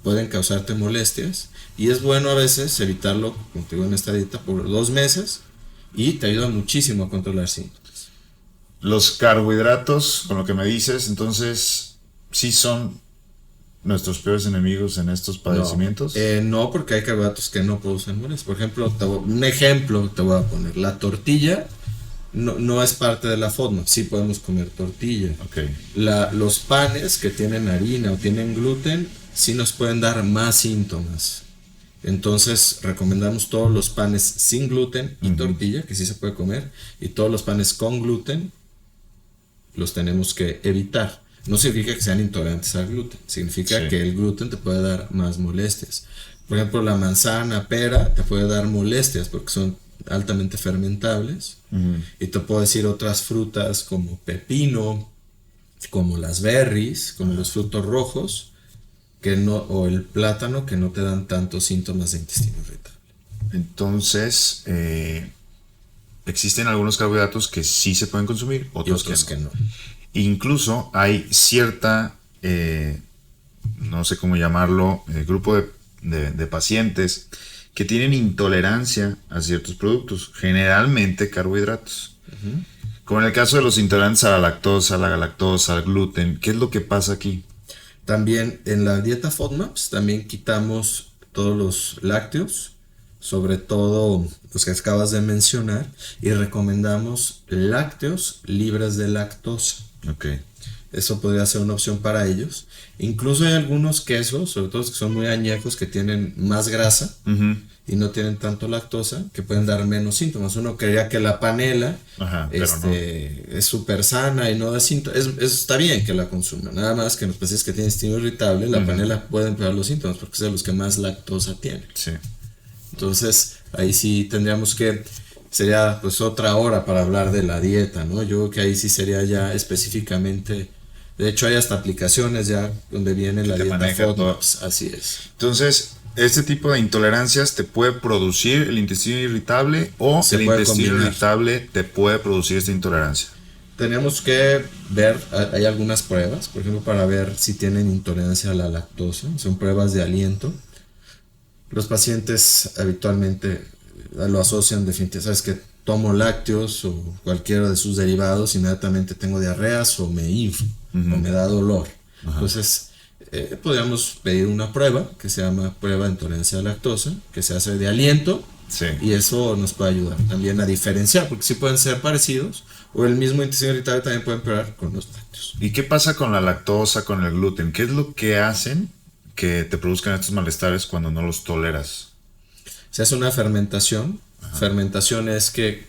pueden causarte molestias y es bueno a veces evitarlo, contigo en esta dieta, por 2 meses y te ayuda muchísimo a controlar síntomas. los carbohidratos, con lo que me dices, entonces, ¿sí son nuestros peores enemigos en estos padecimientos? No, porque hay carbohidratos que no producen molestias. Por ejemplo, un ejemplo te voy a poner. La tortilla no es parte de la FODMAP. Sí podemos comer tortilla. Ok. Los panes que tienen harina o tienen gluten sí nos pueden dar más síntomas. Entonces recomendamos todos los panes sin gluten y tortilla, que sí se puede comer, y todos los panes con gluten los tenemos que evitar. No significa que sean intolerantes al gluten, significa que el gluten te puede dar más molestias. Por ejemplo, la manzana, pera, te puede dar molestias porque son altamente fermentables. Y te puedo decir otras frutas como pepino, como las berries, como los frutos rojos, o el plátano, que no te dan tantos síntomas de intestino irritable. Entonces, existen algunos carbohidratos que sí se pueden consumir, otros que no. Incluso hay cierta, no sé cómo llamarlo, grupo de pacientes que tienen intolerancia a ciertos productos, generalmente carbohidratos. Como en el caso de los intolerantes a la lactosa, la galactosa, al gluten, ¿qué es lo que pasa aquí? También en la dieta FODMAPs también quitamos todos los lácteos, sobre todo los que acabas de mencionar, y recomendamos lácteos libres de lactosa. Okay. Eso podría ser una opción para ellos. Incluso hay algunos quesos, sobre todo los que son muy añejos, que tienen más grasa y no tienen tanto lactosa, que pueden dar menos síntomas. Uno creería que la panela es súper sana y no da síntomas. Está bien que la consuman, nada más que en los pacientes que tienen intestino irritable, la panela puede empeorar los síntomas porque es de los que más lactosa tiene. Sí. Entonces, ahí sí tendríamos que... Sería pues otra hora para hablar de la dieta, ¿no? Yo creo que ahí sí sería ya específicamente... De hecho, hay hasta aplicaciones ya donde viene la dieta FODMAPs. Así es. Entonces, este tipo de intolerancias te puede producir el intestino irritable o el intestino irritable te puede producir esta intolerancia. Tenemos que ver, hay algunas pruebas, por ejemplo, para ver si tienen intolerancia a la lactosa. Son pruebas de aliento. Los pacientes habitualmente lo asocian definitivamente, sabes que tomo lácteos o cualquiera de sus derivados, inmediatamente tengo diarreas o me inflo o me da dolor. Entonces podríamos pedir una prueba que se llama prueba de intolerancia a la lactosa, que se hace de aliento, y eso nos puede ayudar también a diferenciar, porque sí pueden ser parecidos, o el mismo intestino irritable también puede empeorar con los lácteos. ¿Y qué pasa con la lactosa, con el gluten? ¿Qué es lo que hacen que te produzcan estos malestares cuando no los toleras? Se hace una fermentación. Fermentación es que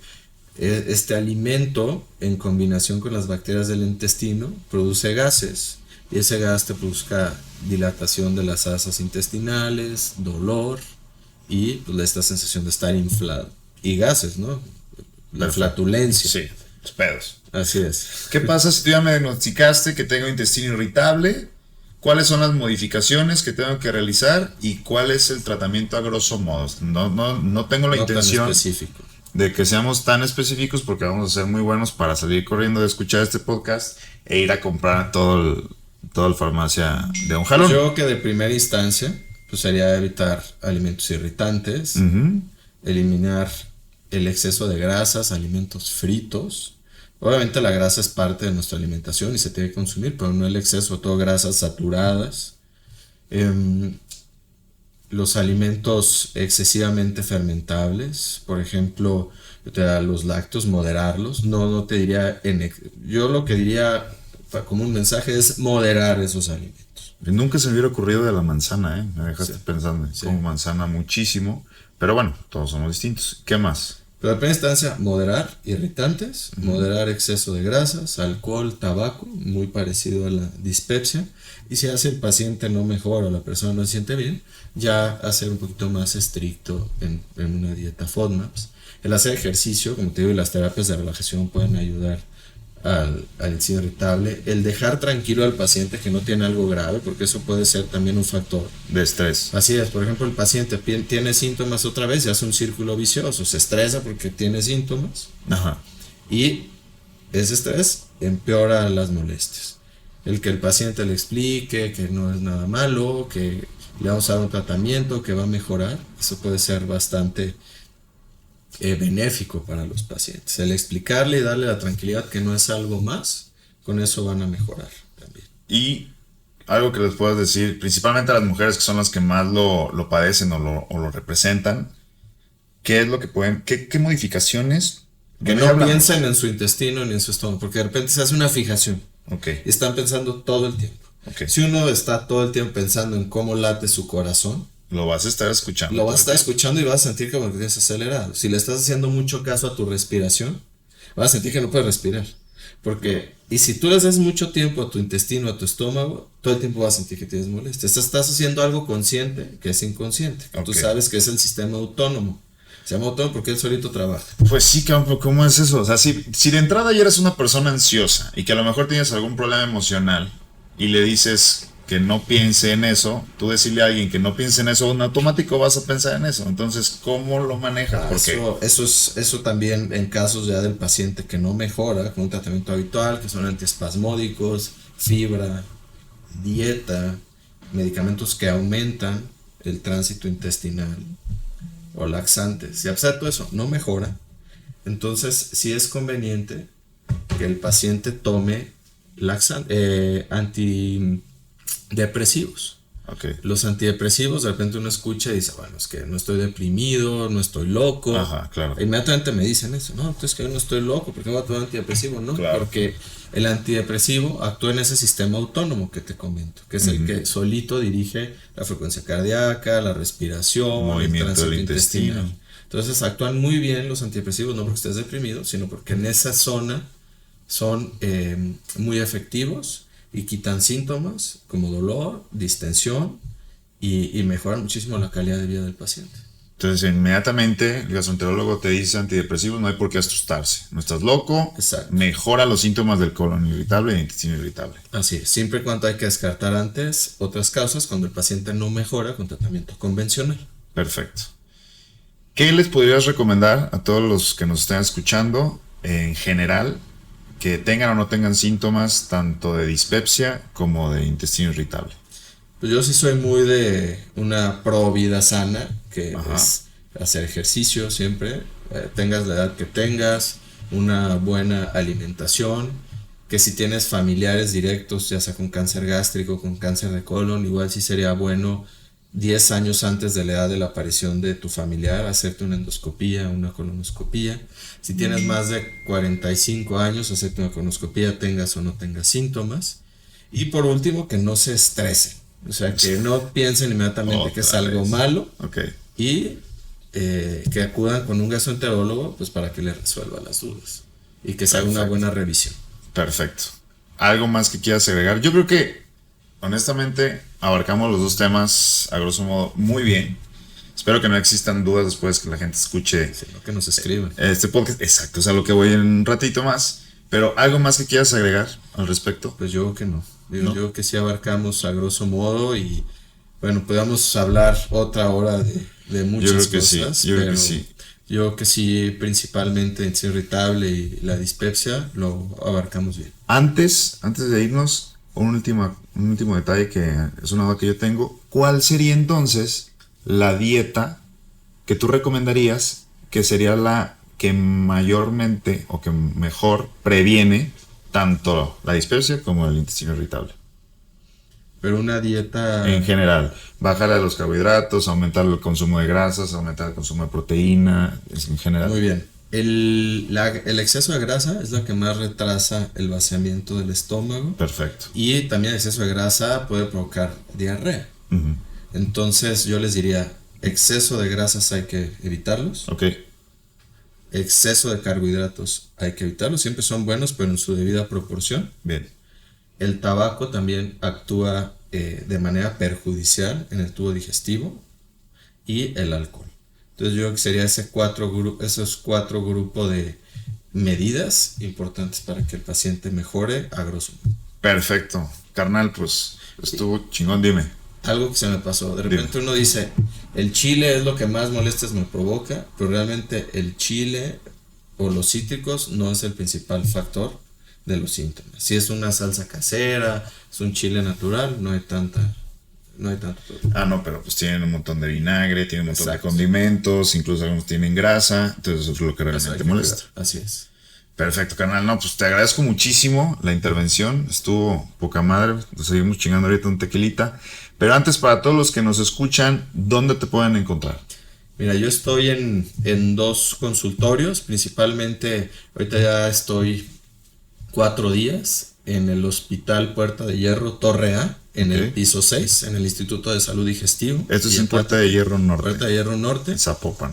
este alimento, en combinación con las bacterias del intestino, produce gases, y ese gas te produzca dilatación de las asas intestinales, dolor y pues, esta sensación de estar inflado. Y gases, ¿no? La flatulencia. Sí, los pedos. Así es. ¿Qué pasa si tú ya me diagnosticaste que tengo intestino irritable? ¿Cuáles son las modificaciones que tengo que realizar y cuál es el tratamiento a grosso modo? No tengo la intención de que seamos tan específicos porque vamos a ser muy buenos para salir corriendo de escuchar este podcast e ir a comprar todo el farmacia de un jalón. Yo creo que de primera instancia pues sería evitar alimentos irritantes, eliminar el exceso de grasas, alimentos fritos. Obviamente la grasa es parte de nuestra alimentación y se tiene que consumir, pero no el exceso, todo grasas saturadas. Los alimentos excesivamente fermentables, por ejemplo, los lácteos, moderarlos. No te diría, yo lo que diría como un mensaje es moderar esos alimentos. Nunca se me hubiera ocurrido de la manzana, me dejaste pensando, como manzana muchísimo, pero bueno, todos somos distintos. ¿Qué más? Pero en primera instancia, moderar irritantes, moderar exceso de grasas, alcohol, tabaco, muy parecido a la dispepsia. Y si hace el paciente no mejora o la persona no se siente bien, ya hacer un poquito más estricto en una dieta FODMAPs. El hacer ejercicio, como te digo, y las terapias de relajación pueden ayudar al intestino irritable. El dejar tranquilo al paciente que no tiene algo grave, porque eso puede ser también un factor de estrés. Así es, por ejemplo, el paciente tiene síntomas otra vez y hace un círculo vicioso, se estresa porque tiene síntomas. Y ese estrés empeora las molestias. El que el paciente le explique que no es nada malo, que le vamos a dar un tratamiento que va a mejorar, eso puede ser bastante benéfico para los pacientes. El explicarle y darle la tranquilidad que no es algo más, con eso van a mejorar también. Y algo que les puedas decir, principalmente a las mujeres que son las que más lo padecen o lo representan, ¿qué es lo que pueden, qué modificaciones? Que no piensen en su intestino ni en su estómago, porque de repente se hace una fijación. Okay. Y están pensando todo el tiempo. Okay. Si uno está todo el tiempo pensando en cómo late su corazón, lo vas a estar escuchando. Lo vas a estar escuchando y vas a sentir como que tienes acelerado. Si le estás haciendo mucho caso a tu respiración, vas a sentir que no puedes respirar. Y si tú le das mucho tiempo a tu intestino, a tu estómago, todo el tiempo vas a sentir que tienes molestia. Estás haciendo algo consciente que es inconsciente. Okay. Tú sabes que es el sistema autónomo. Se llama autónomo porque él solito trabaja. Pues sí, campo, ¿cómo es eso? O sea, si de entrada ya eres una persona ansiosa y que a lo mejor tienes algún problema emocional y le dices que no piense en eso, tú decirle a alguien que no piense en eso, en automático vas a pensar en eso. Entonces, ¿cómo lo manejas? Eso también en casos ya del paciente que no mejora con un tratamiento habitual, que son antiespasmódicos, fibra, dieta, medicamentos que aumentan el tránsito intestinal o laxantes. Y a pesar de todo eso, no mejora. Entonces, sí es conveniente que el paciente tome antidepresivos. Okay. Los antidepresivos, de repente uno escucha y dice, bueno, es que no estoy deprimido, no estoy loco. Ajá, claro. Inmediatamente me dicen eso, no, es que yo no estoy loco, ¿por qué voy a tomar antidepresivo? No, claro. Porque el antidepresivo actúa en ese sistema autónomo que te comento, que es el que solito dirige la frecuencia cardíaca, la respiración, movimiento el tránsito del intestino. Entonces actúan muy bien los antidepresivos, no porque estés deprimido, sino porque en esa zona son muy efectivos y quitan síntomas como dolor, distensión y mejoran muchísimo la calidad de vida del paciente. Entonces inmediatamente el gastroenterólogo te dice antidepresivos, no hay por qué asustarse, no estás loco. Exacto. Mejora los síntomas del colon irritable y del intestino irritable. Así es, siempre y cuando hay que descartar antes otras causas cuando el paciente no mejora con tratamiento convencional. Perfecto. ¿Qué les podrías recomendar a todos los que nos estén escuchando en general, que tengan o no tengan síntomas tanto de dispepsia como de intestino irritable? Pues yo sí soy muy de una pro vida sana, que es hacer ejercicio siempre, tengas la edad que tengas, una buena alimentación, que si tienes familiares directos, ya sea con cáncer gástrico, con cáncer de colon, igual sí sería bueno 10 años antes de la edad de la aparición de tu familiar, hacerte una endoscopía, una colonoscopía. Si tienes más de 45 años, hacerte una colonoscopía, tengas o no tengas síntomas. Y por último, que no se estresen. O sea, que no piensen inmediatamente que es algo malo. Okay. Y que acudan con un gastroenterólogo pues para que les resuelva las dudas. Y que se haga una buena revisión. Perfecto. ¿Algo más que quieras agregar? Yo creo que, honestamente, abarcamos los dos temas a grosso modo muy bien. Espero que no existan dudas después que la gente escuche. Sí, que nos escriban. Este podcast. Exacto, es a lo que voy en un ratito más. Pero ¿algo más que quieras agregar al respecto? Pues yo creo que no. Yo creo que sí abarcamos a grosso modo y bueno, podamos hablar otra hora de muchas cosas. Yo creo que sí. Yo creo que sí, principalmente el intestino irritable y la dispepsia lo abarcamos bien. Antes de irnos, un último detalle que es una duda que yo tengo. ¿Cuál sería entonces la dieta que tú recomendarías que sería la que mayormente o que mejor previene tanto la dispepsia como el intestino irritable? Pero una dieta... En general, bajar a los carbohidratos, aumentar el consumo de grasas, aumentar el consumo de proteína, en general. Muy bien. El exceso de grasa es la que más retrasa el vaciamiento del estómago. Perfecto. Y también el exceso de grasa puede provocar diarrea. Uh-huh. Entonces yo les diría, exceso de grasas hay que evitarlos. Ok. Exceso de carbohidratos hay que evitarlos. Siempre son buenos, pero en su debida proporción. Bien. El tabaco también actúa de manera perjudicial en el tubo digestivo. Y el alcohol. Entonces yo creo que sería esos cuatro grupos de medidas importantes para que el paciente mejore a grosso modo. Perfecto. Carnal, pues estuvo chingón, dime. Algo que se me pasó. De repente uno dice, el chile es lo que más molestias me provoca, pero realmente el chile o los cítricos no es el principal factor de los síntomas. Si es una salsa casera, es un chile natural, no hay tanta no hay tanto problema. Ah, no, pero pues tienen un montón de vinagre, tienen un montón Exacto. de condimentos, incluso algunos tienen grasa, entonces eso es lo que realmente molesta. Así es. Perfecto, carnal. No, pues te agradezco muchísimo la intervención. Estuvo poca madre. Nos seguimos chingando ahorita un tequilita. Pero antes, para todos los que nos escuchan, ¿dónde te pueden encontrar? Mira, yo estoy en 2 consultorios. Principalmente, ahorita ya estoy 4 días en el Hospital Puerta de Hierro, Torre A, en el piso 6, en el Instituto de Salud Digestivo. Esto es en Puerta de Hierro Norte. Puerta de Hierro Norte. Zapopan.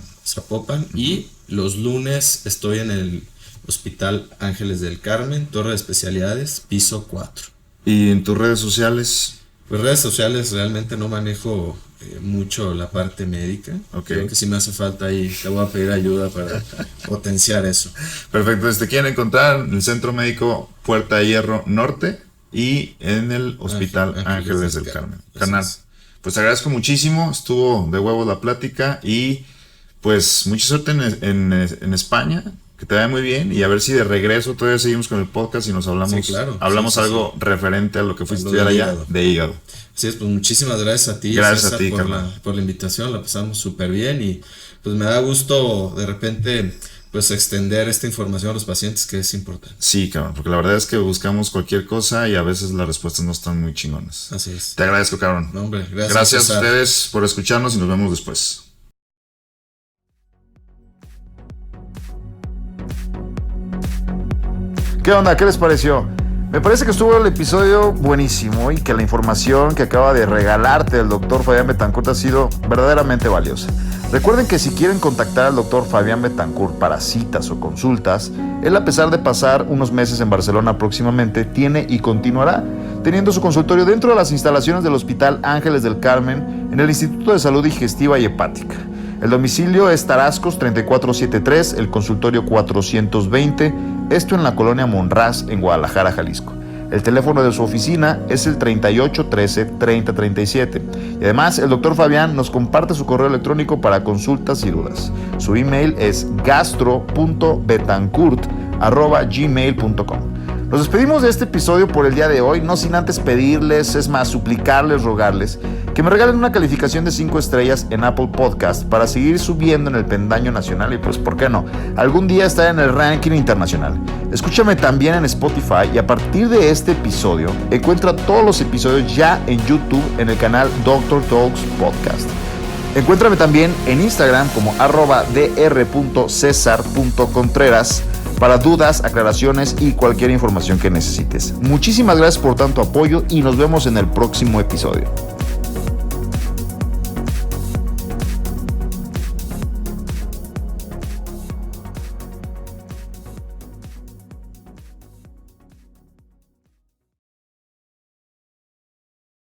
Y los lunes estoy en el Hospital Ángeles del Carmen, Torre de Especialidades, piso 4. ¿Y en tus redes sociales? Pues redes sociales realmente no manejo mucho la parte médica. Creo que si me hace falta ahí, te voy a pedir ayuda para potenciar eso. Perfecto, te quieren encontrar en el Centro Médico Puerta de Hierro Norte y en el Hospital Ángeles del Carmen. Carnal, pues te agradezco muchísimo, estuvo de huevos la plática y pues mucha suerte en España. Que te vaya muy bien y a ver si de regreso todavía seguimos con el podcast y nos hablamos, algo referente a lo que fuiste a estudiar allá de hígado. Así es, pues muchísimas gracias a ti. Gracias César, a ti, por la invitación, la pasamos súper bien y pues me da gusto de repente pues extender esta información a los pacientes, que es importante. Sí, cabrón, porque la verdad es que buscamos cualquier cosa y a veces las respuestas no están muy chingonas. Así es. Te agradezco, cabrón. No, hombre, gracias a ustedes por escucharnos y nos vemos después. ¿Qué onda? ¿Qué les pareció? Me parece que estuvo el episodio buenísimo y que la información que acaba de regalarte el doctor Fabián Betancourt ha sido verdaderamente valiosa. Recuerden que si quieren contactar al doctor Fabián Betancourt para citas o consultas, él, a pesar de pasar unos meses en Barcelona próximamente, tiene y continuará teniendo su consultorio dentro de las instalaciones del Hospital Ángeles del Carmen en el Instituto de Salud Digestiva y Hepática. El domicilio es Tarascos 3473, el consultorio 420, esto en la colonia Monraz, en Guadalajara, Jalisco. El teléfono de su oficina es el 3813-3037. Y además, el doctor Fabián nos comparte su correo electrónico para consultas y dudas. Su email es gastro.betancourt@gmail.com. Nos despedimos de este episodio por el día de hoy, no sin antes pedirles, es más, suplicarles, rogarles, que me regalen una calificación de 5 estrellas en Apple Podcast para seguir subiendo en el pendaño nacional y pues, ¿por qué no? Algún día estar en el ranking internacional. Escúchame también en Spotify y a partir de este episodio, encuentra todos los episodios ya en YouTube en el canal Dr. Talks Podcast. Encuéntrame también en Instagram como @dr.cesar.contreras para dudas, aclaraciones y cualquier información que necesites. Muchísimas gracias por tanto apoyo y nos vemos en el próximo episodio.